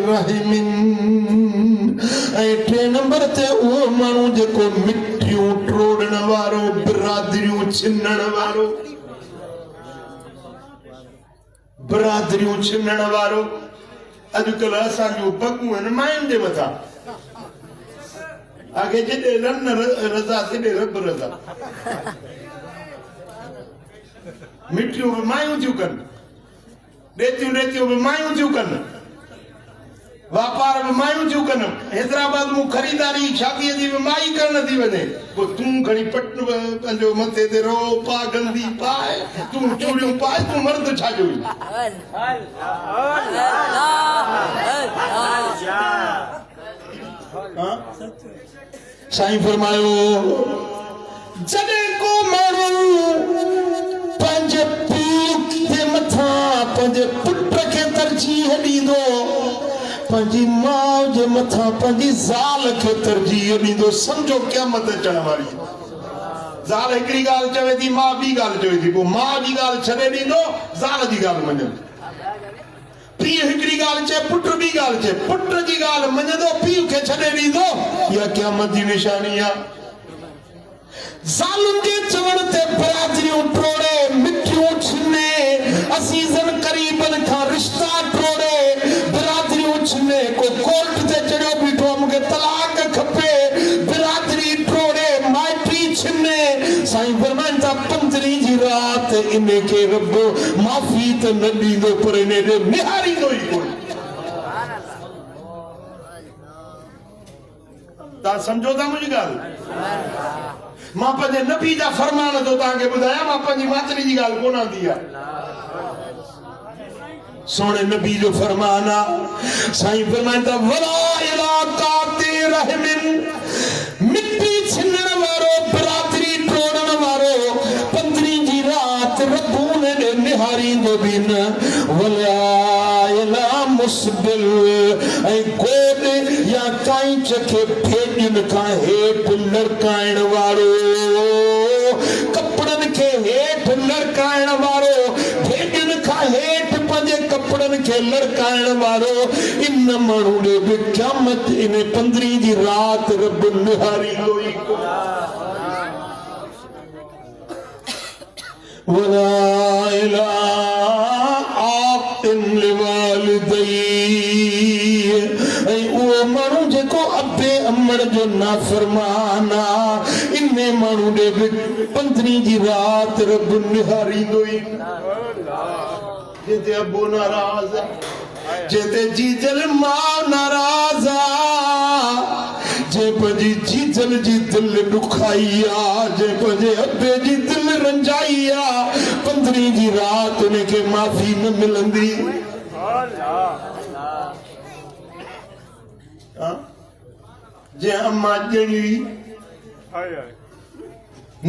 रहमिन ऐं 3 नंबर ते उहो माण्हू जेको मिठियूं टोड़ण वारो बिरादरियूं छिनण वारो बिरादरियूं छिनण वारो अॼुकल्ह असांजूं पगूं आहिनि मायुनि जे मथां आगे जेॾे रन रज़ा तेॾे रब रज़ा मिठियूं बि मायूं थियूं कनि ॾेतियूं ॾेतियूं बि मायूं थियूं कनि वापार बि मायूं थियूं कनि हैदराबाद में ख़रीदारी शादीअ जी बि माई करण थी वञे पोइ तूं खणी पट पंहिंजो मथे ते रो पा गंदी पाए तूं चूड़ियूं पाए तूं मर्द छा जो साईं फरमायो जॾहिं को माण्हू पंहिंजे पीउ जे मथां पंहिंजे पुट खे तरजीह ॾींदो पंहिंजी माउ जे मथां पंहिंजी ज़ाल खे तरजीह ॾींदो समझो क़यामत अचण वारी ज़ाल हिकिड़ी ॻाल्हि चवे थी मां ॿी ॻाल्हि चवे थी पोइ माउ जी ॻाल्हि छॾे ॾींदो ज़ाल जी ॻाल्हि मञंदो पीउ हिकिड़ी ॻाल्हि चए पुट ॿी ॻाल्हि चए पुट जी ॻाल्हि मञंदो पीउ खे छॾे ॾींदो इहा क़यामत जी निशानी आहे ज़ालुनि जे चवण ते बिरादरियूं टोड़े मिठियूं छिने अज़ीज़नि क़रीबनि खां रिश्ता टोड़े बिरादरियूं छिने को कोर्ट ते चढ़ियो बीठो मूंखे तलाक खपे बिरादरी टोड़े माइटी छिने साईं फरमाइनि था 15 जी राति इन खे रब माफ़ी त न ॾींदो पर इन ॾे निहारींदो ई कोन तव्हां सम्झो था मुंहिंजी ॻाल्हि मां पंहिंजे नबी जा फरमान थो तव्हांखे ॿुधायां मां पंहिंजी मातरी जी ॻाल्हि कोन आंदी आहे सोने नबी जो फरमान आहे साईं फरमाइनि था वला इलाकाते रहमिन मिट्टी छिनण वारो बिरादरी टोड़ण वारो 15 जी राति रब उन ॾे निहारींदो बि न वला इला मुस्बिल ऐं गोॾ या कांच खे फेॾियुनि खां हेठि लड़काइण वारो कपड़नि खे हेठि लड़काइण वारो फेॾियुनि खां हेठि पंहिंजे कपड़नि खे लड़काइण वारो इन माण्हू ॾे बि क़यामत इन 15 जी राति रब निहारींदो ई वला इलाहा ऐं उहो माण्हू जेको अबे अमड़ जो नाफ़रमान आहे इन माण्हू ॾे बि 15 जी राति रब निहारींदो ई जिते अबो नाराज़ आहे जिते जीजल मां नाराज़ आहे जे पंहिंजी जीजल जी दिलि ॾुखाई आहे जे पंहिंजे अबे जी दिलि रंजाई आहे 15 जी राति उनखे माफ़ी न मिलंदी जे अम्मा ॼणी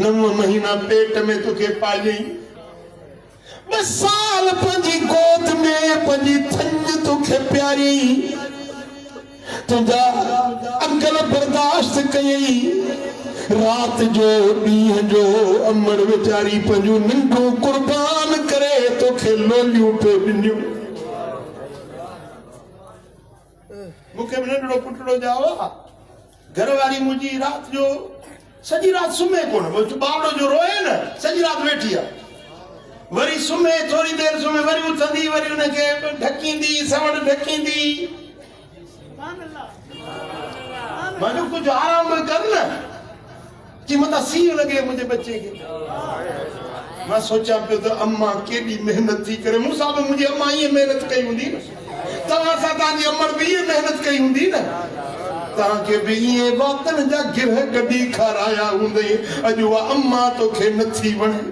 9 महीना पेट में तोखे पाली 2 साल पंहिंजी गोद में पंहिंजी थंज तोखे प्यारी तुंहिंजा अंकल बर्दाश्त कयई रात जो ॾींहं जो अमड़ वीचारी पंहिंजूं निंडूं कुर्बान करे तोखे लोलियूं पे ॾिनियूं मूंखे बि नंढड़ो पुटड़ो जाओ घरवारी मुंहिंजी राति जो सॼी राति सुम्हे कोन ॿावड़ो जो रोए न सॼी राति वेठी आहे वरी सुम्हे थोरी देरि सुम्हे वरी उथंदी वरी उनखे ढकींदी सवड़ ढकींदी मां कुझु आराम कर न कि मता सीउ लॻे मुंहिंजे बच्चे खे मां सोचां पियो त अम्मा केॾी महिनत थी करे मूंसां बि मुंहिंजी अम्मा ईअं महिनत कई हूंदी न तव्हां सां तव्हांजी अमड़ बि ईअं महिनत कई हूंदी न तव्हांखे बि ईअं वातनि जा गिरह कढी खाराया हूंदई अॼु उहा अम्मा तोखे नथी वणे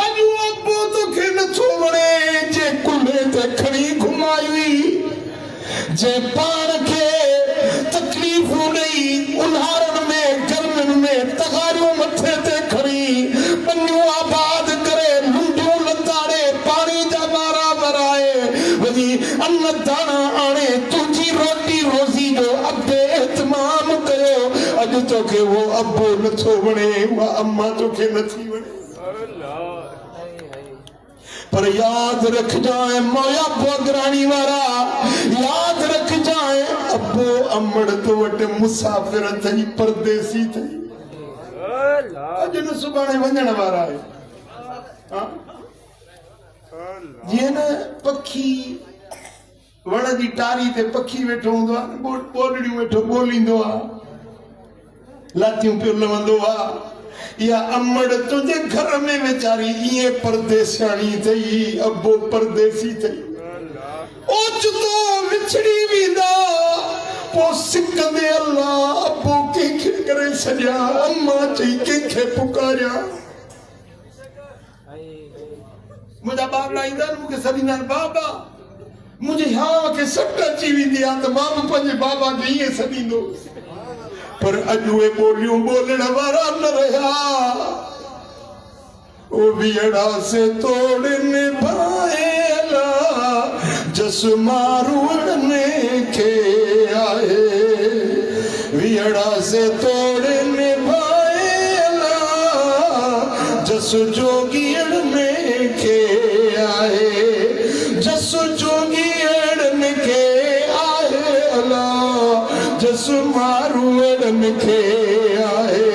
अॼु अबो तोखे नथो वणे जे कुल्हे ते खणी घुमाई जे पाण खे तकलीफ़ूं ॾेई उन्हारनि में गर्मियुनि में तगारियूं मथे ते खणी पनियूं आबाद करे लुंडियूं लताड़े पाणी जा ॿारा भराए वञी अन्न दाणा आणे तुंहिंजी रोटी रोज़ी जो अबे एतमाम कयो अॼु तोखे उहो अबो नथो वणे उहा अम्मा तोखे नथी वणे पर याद रख जाए मोया बोगरानी वाला, याद रख जाए अबो अमड़ तो वटे मुसाफिर थई, परदेसी थई। अज न सुभाणे वञण वारा है। हाँ? जीअं न पखी वण जी टारी ते पखी वेठो हूंदो आहे, ॿोलड़ियूं वेठो ॿोलींदो आहे, लातियूं पियो लवंदो आहे, या अमड़ तुंहिंजे घर में वीचारी ईअं परदेसियाणी अथई, अबो परदेसी अथई। ओचितो विछड़ी वेंदा, पोइ सिकंदे अल्लाह अबो कंहिंखे करे छॾिया, अम्मा चई कंहिंखे पुकारिया। मुंहिंजा ॿार ईंदा आहिनि मूंखे सॾींदा आहिनि बाबा, मुंहिंजी हाँ खे सट अची वेंदी आहे त मां बि पंहिंजे बाबा खे ईअं सॾींदो। पर अॼु उहे ॿोलियूं ॿोलण वारा न रहिया। ओ वियड़ा से तोड़ निभाएला, जस मारूड़ने के आए, वियड़ा से तोड़ निभाएला, जस जोगियड़ने के आए, जस जोगियड़ने के आए अला, जस मारूड़ने के आए।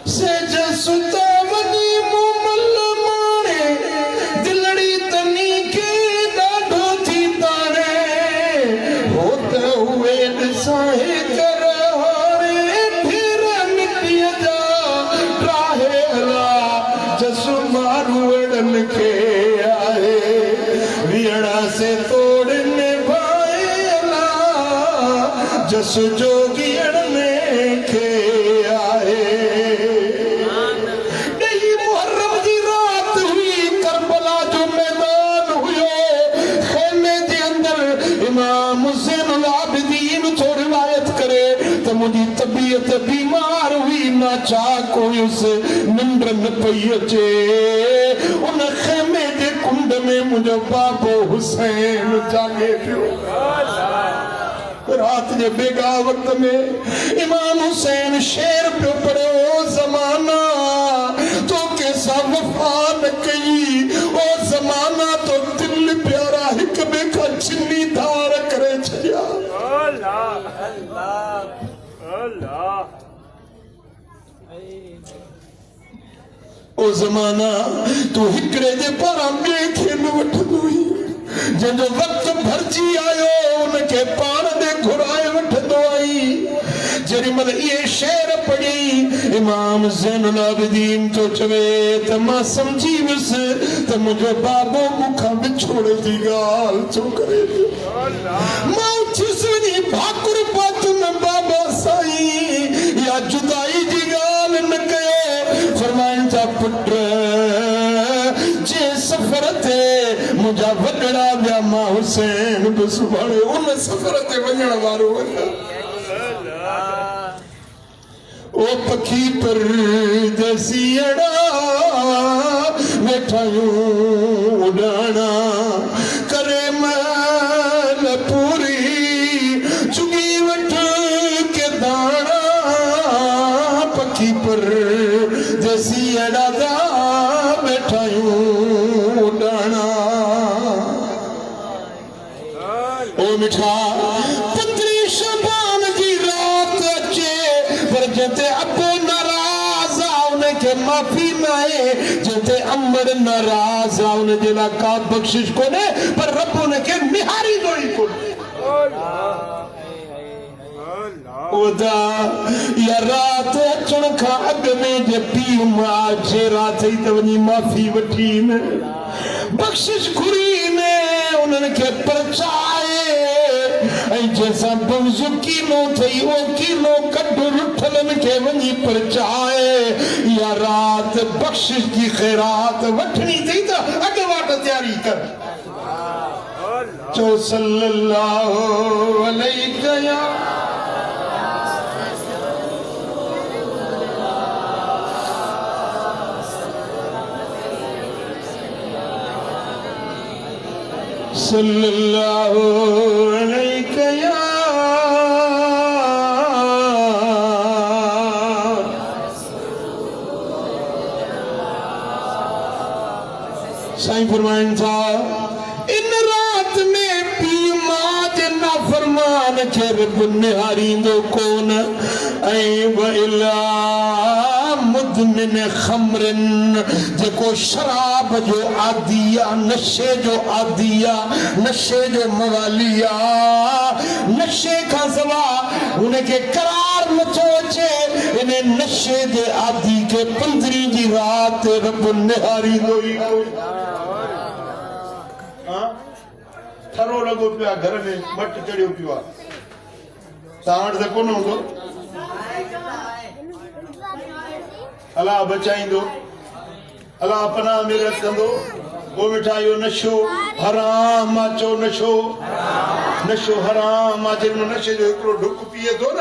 से जसु तवनी मुमल मारे, दिलड़ी तनी के डाढो थी तारे, होते हुए दिसाए कर हारे, फिर मिटिया जा राहे अला, जसु मारूड़न के आए, वियड़ा से तोड़ने भाए अला, जसु जोगियड़ने के आए। मुझी तबीयत बीमार हुई, ना चाह कोई उस निंड न पई अचे। उन खेमे जे कुंड में मुझो बाबो हुसैन जागे पियो। रात जे बेगा वक्त में इमाम हुसैन शेर पियो पढ़ियो, ज़माना तो कैसा वफा न कई, ओ ज़माना तो दिल प्यारा हिक ॿिए खां छिनी धार करे छॾिया। ओ ज़माना तू हिकड़े जे पारां ॿिए खे न वठंदो हुई, जंहिंजो वक्त भरजी आयो उनखे पाण ॾे घुराए वठंदो आई। जेॾी महिल इहे शेर पढ़ी इमाम ज़ैनुल आबिदीन तो चवे त मां सम्झी वियुसि त मुंहिंजो बाबो मूंखां विछोड़े जी ॻाल्हि छो करे। मां उथियुसि वञी भाकुर पातुमि बाबा साईं, या जुदाई जी ॻाल्हि न कयो। फरमाइनि था पुट जे सफ़र ते मुंहिंजा वॾड़ा विया, मां हुसैन बि सुभाणे उन सफ़र ते वञण वारो वञा। ओ पखी परदेसियड़ा वेठायूं उॾाणा करे महल पूरी, चुगी वठ के दाणा, पखी परदेसियड़ा दा वेठायूं उॾाणा। ओ मिठा पतरी शबान जी रात अचे, पर जते अबो नाराज़ आ उनखे माफ़ी न आहे, जते अमर नाराज़ आ उनजे लाइ का बख़्शिश कोन्हे, पर रब उनखे निहारींदो ई कोन्हे। ओदा या रात अचण खां अॻु में जे पीउ मां जेरा थई त वञी माफ़ी वठी न, बख़्शिश घुरी न, उन्हनि खे परचाए, ऐं जंहिंसां बुग़्ज़ कीनो थई उहो कीनो कढ रुठलनि खे वञी परचाए। या रात बख़्शिश जी ख़ैरात वठणी थई त अॻु वाट तयारी कर। चो सल्लल्लाहु अलैहि या सल्लल्लाहु अलैहि या था इन रात में पी माज ना फरमान के रब निहारींदो कोन ऐ वइला मुदमिन खमरन जेको शराब जो आदिया नशे जो आदिया नशे जो मवालिया नशे का सवा उनके करार नथो अचे इन नशे दे आदि के 15 जी रात रब निहारींदो ई थरो लगो पिया घर में मट चढ़ियो पियो तावड़ से कोन हूंदो अल्लाह बचाईंदो अल्लाह पनाह मिलत कंदो वो मिठाइयो नशो हराम अचो नशो नशो हराम आ जिन नशे जो हिकिड़ो ढुक पिए थो न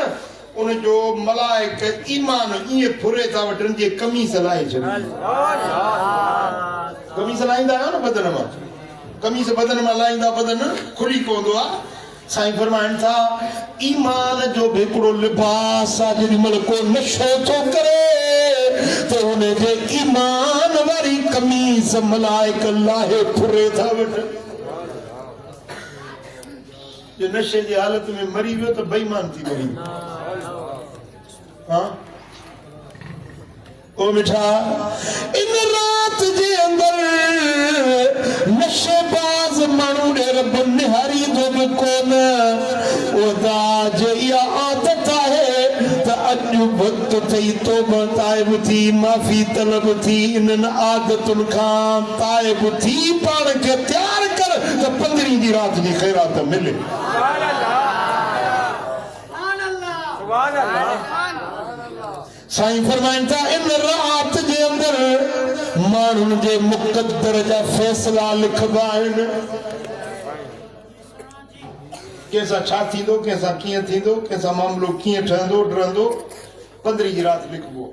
उन जो मलाइक ईमान ईअं फुरे था वठनि जीअं कमीस लाहे छॾी कमीस लाहींदा आहियो न बदन मां कमीस बदन में लाइंदा बदन खुली पवंदो आहे साईं फरमाइनि था ईमान जो भी हिकिड़ो लिबास आहे जेॾी महिल को नशो थो करे तो हुनजे ईमान वारी कमीस मलाइक लाहे फुरे था वठनि जे नशे जी हालत में मरी वियो त बेईमान थी मरी हाँ ओ मिठा इन रात जे अंदर नशेबाज माण्हू ॾे रब निहारींदो बि कोन ओदा जे इहा आदत आहे त अॼु वक़्तु अथई तौबा ताइब थी माफ़ी तलब थी इन्हनि आदतुनि खां ताइब थी पाण खे तयारु कर त 15 जी रात जी ख़ैरात मिले साईं फरमाइनि था इन रात जे अंदर माण्हुनि जे मुक़द्दर जा फ़ैसिला लिखबा आहिनि कंहिंसां छा थींदो कंहिंसां कीअं थींदो कंहिंसां मामिलो कीअं ठहंदो डरंदो 15 जी रात लिखबो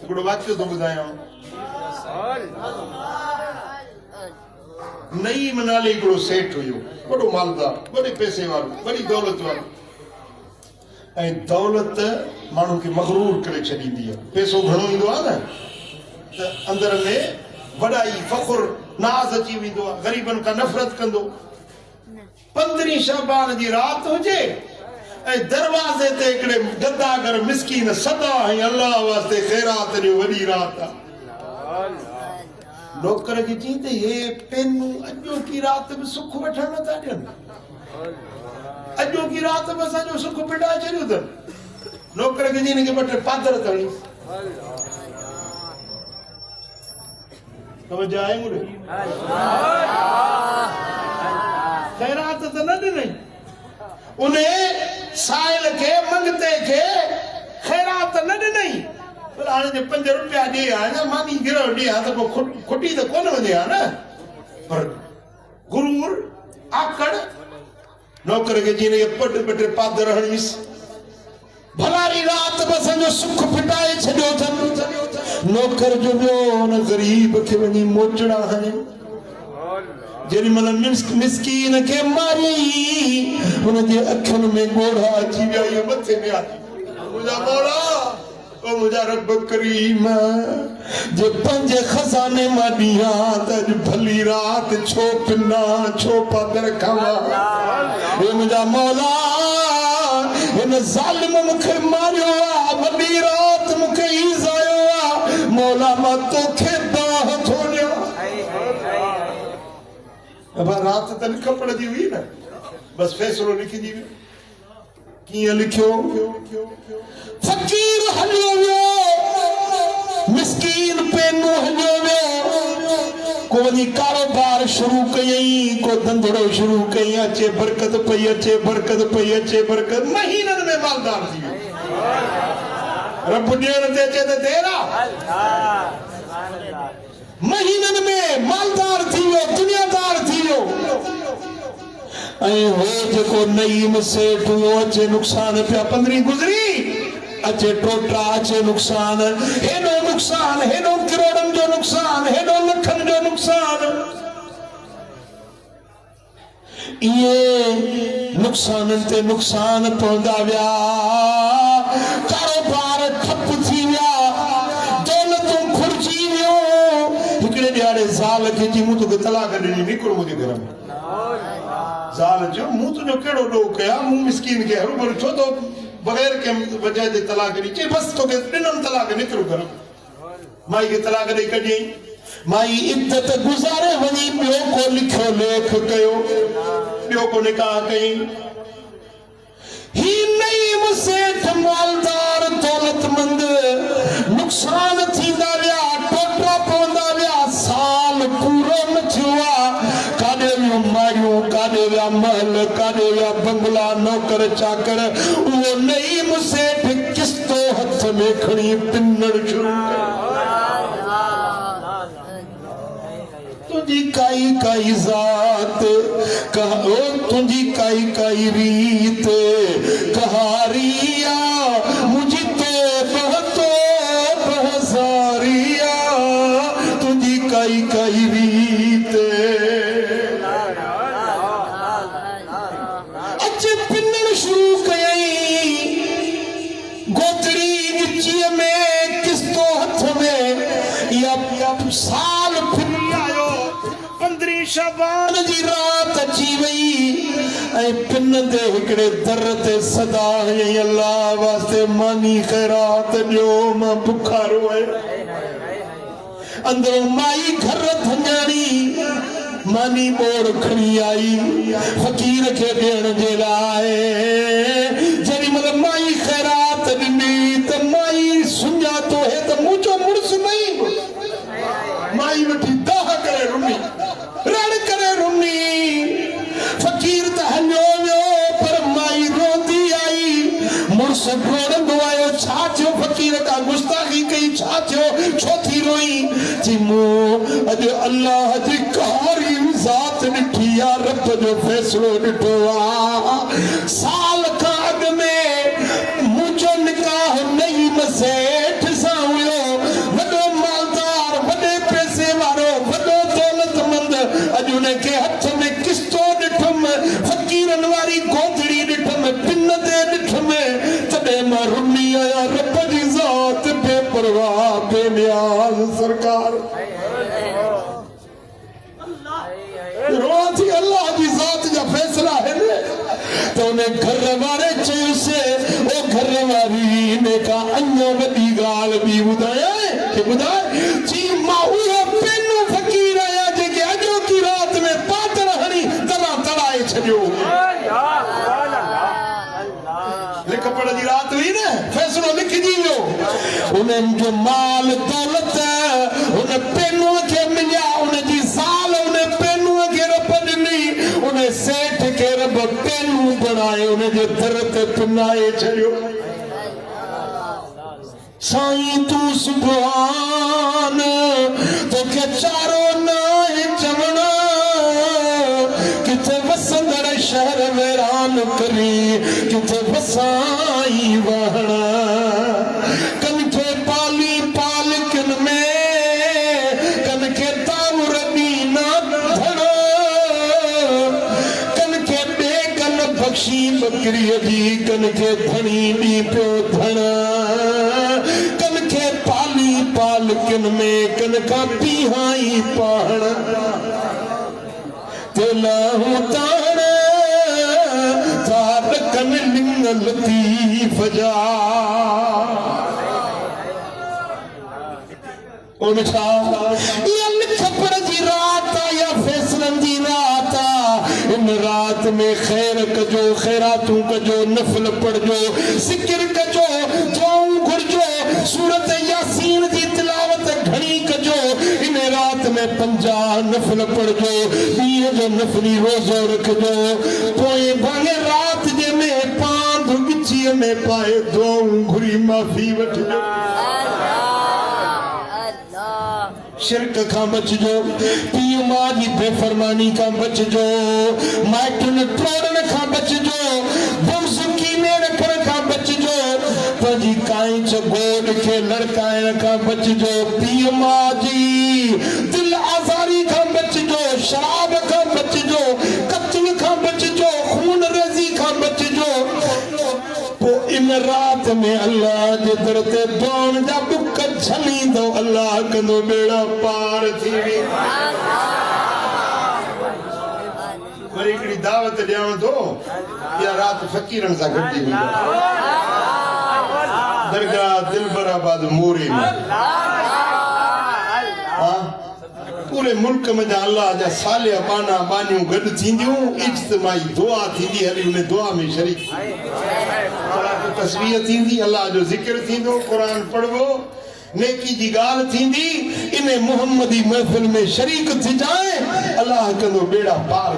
हिकिड़ो वाक़ियो थो ॿुधायां नईम नाले हिकिड़ो सेठ हुयो वॾो मालदार वॾे पैसे वारो वॾी दौलत वारो ऐं दौलत माण्हू खे मगरूर करे छॾींदी आहे पैसो घणो ईंदो आहे न त अंदर में वॾाई फ़खुर नाज़ अची वेंदो आहे ग़रीबनि खां नफ़रत कंदो 15 शाबान जी रात हुजे ऐं दरवाज़े ते हिकिड़े गद्दागर मिसकीन सदा ऐं अल्लाह वास्ते ख़ैरात ॾियो वॾी रात आहे नौकर खे चईं हे पेनूं अॼोकी रात बि सुख वठण नथा ॾियनि अॼोकी रात में असांजो सुख पिटाए छॾियो अथनि नौकर खे चईं हिनखे ॿ टे पादर तड़ी तवजो आहे मुड़े ख़ैरात त न ॾिनई उन साइल खे मंगते खे ख़ैरात न ॾिनई पर हाणे जे 5 रुपया ॾे आहे न मानी गिरो ॾे आहे त पोइ खुटी त कोन वञे आहे न पर गुरूर आकड़ नौकर खे जीअं ॿ टे पादर हणीस भलारी रात में असांजो सुख फिटाए छॾियो अथनि नौकर जो ॿियो हुन ग़रीब खे वञी मोचड़ा हणे जेॾी महिल मिसकीन खे मारी हुनजे अखियुनि में ॻोढ़ा अची विया इहो मथे में आहे मुंहिंजा मौला ओ मुंहिंजा रब करीम जे पंहिंजे खज़ाने मां ॾियां त अॼु भली रात छो पिना छो पादर खावां हे मुंहिंजा मौला हिन ज़ालिम मूंखे मारियो आहे वॾी रात मूंखे ईज़ायो आहे मौला मां तोखे दाह थो ॾियां रात त लिख पढ़ंदी हुई न बस फ़ैसिलो लिखिजी वियो कीअं लिखियो फ़कीर हलियो वियो मिस्कीन पेनू हलियो वियो को वञी कारोबार शुरू कयईं को धंधड़ो शुरू कयईं अचे बरकत पई अचे बरकत पई अचे बरकत महीननि में मालदार थी वियो रब ॾियण ते अचे त देर आहे महीननि में मालदार थी वियो दुनियादार थी वियो ऐं हो जेको नईम सेठ हुयो अचे नुक़सान पिया 15 गुज़री अचे टोटा अचे नुक़सान हेॾो नुक़सान हेॾो करोड़नि जो नुक़सान हेॾो लखनि जो नुक़सान इहे नुक़साननि ते नुक़सान पवंदा विया कारोबार ठप थी विया दौलतूं खुरजी वियो हिकिड़े ॾियारे ज़ाल खे चई मूं तोखे तलाक ॾिनी निकिरो मुंहिंजे घर में ज़ाल जो मूं तुंहिंजो कहिड़ो ॾोह कया मूं मिसकीन खे हरू छो तो बग़ैर कंहिं वजह जे तलाक ॾिनी चई बसि तोखे ॾिनमि तलाक निकिरो घर माई खे तलाक ॾेई कढियईं माई इद्दत गुज़ारे वञी ॿियो को लिखियो लेख कयो ॿियो को निकाह कयईं ही नई मुसेठ मालदार दौलतमंद नुक़सान थींदा विया टोटा पवंदा विया साल पूरो न थियो आहे काॾे वियूं मायूं काॾे विया महल काॾे विया बंगला नौकर चाकर उहो नई मुसेठ किस्तो हथ में खणी पिनण शुरू तुझी काई काई ज़ात तुझी काई काई रीत कहारिया मुझी तो बहसारिया तुझी काई काई रीत अचे पिनण शुरू कयई गोतड़ी गिचीअ में किस्तो हथ में या साल फिर आयो 15 शबान जी रात अची वई ऐं पिन ते हिकिड़े दर ते सदा हयईं अल्लाह वास्ते मानी ख़ैरात ॾियो मां बुखारो आहियां अंदरों माई घर धञाणी मानी बोड़ खणी आई फ़कीर खे ॾियण जे लाइ जेॾी महिल माई ख़ैरात ॾिनी त माई सुञातो हे त मुंहिंजो मुड़ुस नहीं माई वठी दाह करे रुनी रण करे रुनी फ़कीर त हलियो वियो पर माई रोंदी आई मुड़ुस रोड़ंदो आयो छा थियो फ़कीर का गुस्ताखी कई छा थियो छो थी रोई जी मूं अॼु अल्लाह जी कारी ज़ात ॾिठी आहे रब जो फ़ैसिलो ॾिठो आहे साल खां अॻु में मुंहिंजो निकाह नई मसेठ सां हुयो वॾो मालदार वॾे पैसे वारो वॾो दौलतमंद अॼु उनखे हथ में किस्तो ॾिठुमि फ़कीरनि वारी गोदड़ी ॾिठुमि पिन ते ॾिठुमि तॾहिं मां रुनी आहियां रब जी ज़ात बेपरवाह बेनियाज़ सरकार रोआ थी अल्लाह जी ज़ात जा फ़ैसिला आहिनि त उन घर वारे चयुसि ओ घर वारी ने का अञा वॾी ॻाल्हि ॿी ॿुधायां कि ॿुधाए जी मां उहो पेनू फ़कीर आहियां जेके अॼोकी राति में पातर हणी तरा तड़ाए छॾियो लिख पढ़ जी राति हुई न फ़ैसिलो लिखजी वियो उन्हनि जो माल दौलत उन पेनूअ खे मिलिया उनजी ज़ाल उन पेनूअ खे रब ॾिनी उन सेठ खे रब पेनू बणाए उनजे दर ते पिनाए छॾियो साईं तूं सुभान तोखे चारो नाहे चवण किथे वसंदड़ शहर वैरान करी किथे वसाई वहण कन खे पाली पालकिन में कन खे ताउर ॾीना धण कन खे ॿे कन बख़्शी बकरीअ जी कन खे धणी ॾी पियो धण कन खे पाली पालकिन में कन खां पीहाई पाहण तेलाहूं ताण तार कन लिंग लतीफ़ जा उन छा इहा लिख पढ़ जी रात या फ़ैसिलनि जी रात इन रात में ख़ैर कजो ख़ैरातूं कजो नफ़ल पढ़जो ज़िक्र कजो दुआऊं घुरजो सूरत यासीन जी तिलावत घणी कजो इन रात में 50 नफ़ल पढ़जो ॾींहं जो नफ़ली रोज़ो रखजो पोइ भाङे रात जे में पांध गिचीअ में पाए दुआऊं घुरी माफ़ी वठजो शिरक खां बचजो पीउ मां जी बेफ़रमानी खां बचजो माइटुनि टोड़ण खां बचजो बुग़्ज़ कीने रखण खां बचजो पंहिंजी कांच गोॾ खे लड़काइण खां बचजो पीउ मां जी दिल आज़ारी खां बचजो शराब खां बचजो कत्ल खां बचजो खून रेज़ी खां बचजो पोइ इन रात में अल्लाह जे दर ते दुआउन जा बुक झलींदो अल्लाह कंदो बेड़ा पार थी वेंदा हिकिड़ी दावत ॾियण थो या राति फ़क़ीरनि सां गॾिजी हुई दरगाह दिलबराबाद मोरे में पूरे मुल्क में जा अल्लाह जा सालिया बाना बानियूं गॾु थींदियूं इज्तिमाई दुआ थींदी हली उन दुआ में शरीक तस्वीर थींदी अल्लाह जो ज़िक्र थींदो क़ुरान पढ़बो नेकी जी ॻाल्हि थींदी इन मुहम्मदी महफ़िल में शरीक थी जाए अल्लाह कंदो बेड़ा पार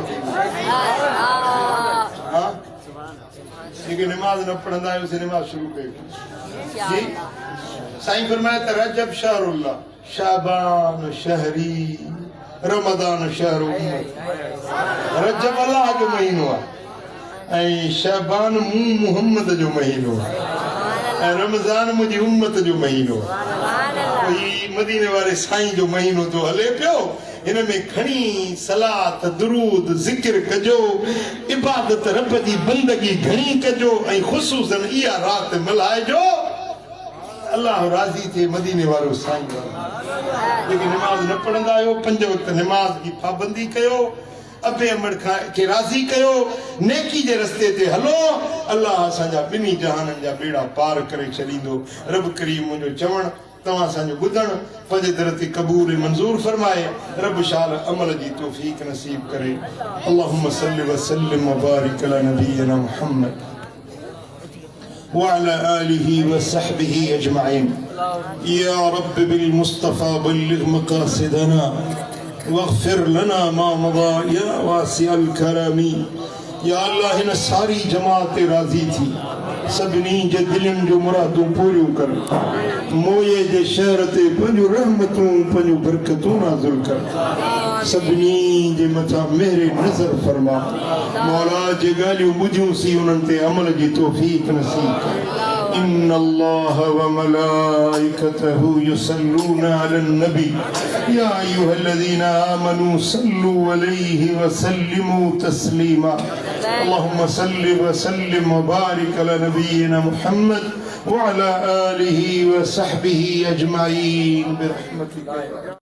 जेके नमाज़ न पढ़ंदा आहियो से नमाज़ शुरू कयो जी साईं फरमाए त रजब शहरुल्लाह शाबान शहरी रमदान शहर रजब अल्लाह जो महीनो आहे ऐं शाबान मूं मुहम्मद जो महीनो आहे ऐं रमज़ान मुंहिंजी उम्मत जो महीनो आहे ही मदीने वारे साईं जो महीनो तो हले पियो हिन में खणी सलात दुरूद ज़िक्र कजो इबादत रब जी बंदगी घणी कजो ऐं ख़ुसूसन इहा राति मल्हाइजो अल्लाह राज़ी थे मदीने वारो साईं जेके नमाज़ न पढ़ंदा आहियो 5 वक़्त नमाज़ की पाबंदी कयो अबे अमड़ के राज़ी कयो नेकी जे रस्ते ते हलो अल्लाह असांजा ॿिन्ही जहाननि जा बेड़ा पार करे छॾींदो रब करीम मुंहिंजो चवण तव्हां असांजो ॿुधण पंहिंजे दर ते क़बूल मंज़ूर फरमाए रब शाल अमल जी तौफ़ीक़ नसीब करे अल्लाहुम्मा सल्लि व सल्लिम व बारिक अला नबीना मुहम्मद وعلى آله وصحبه أجمعين يا رب بالمصطفى بلغ مقاصدنا واغفر لنا ما مضى يا واسع الكرم يا الله हिन सारी जमात राज़ी थी सभिनी जे दिलनि जो मुरादूं पूरियूं कर मोए जे शहर ते पंहिंजूं रहमतूं पंहिंजूं बरकतूं नाज़िल कर सभिनी जे मथां मेहर नज़र फरमा मौला जे ॻाल्हियूं ॿुधियूं सी उन्हनि ते अमल जी तौफ़ीक़ नसीब कर إن الله وملائكته يصلون على النبي يا أيها الذين آمنوا صلوا عليه وسلموا تسليما اللهم صل وسلم وبارك على نبينا محمد وعلى آله وصحبه أجمعين برحمتك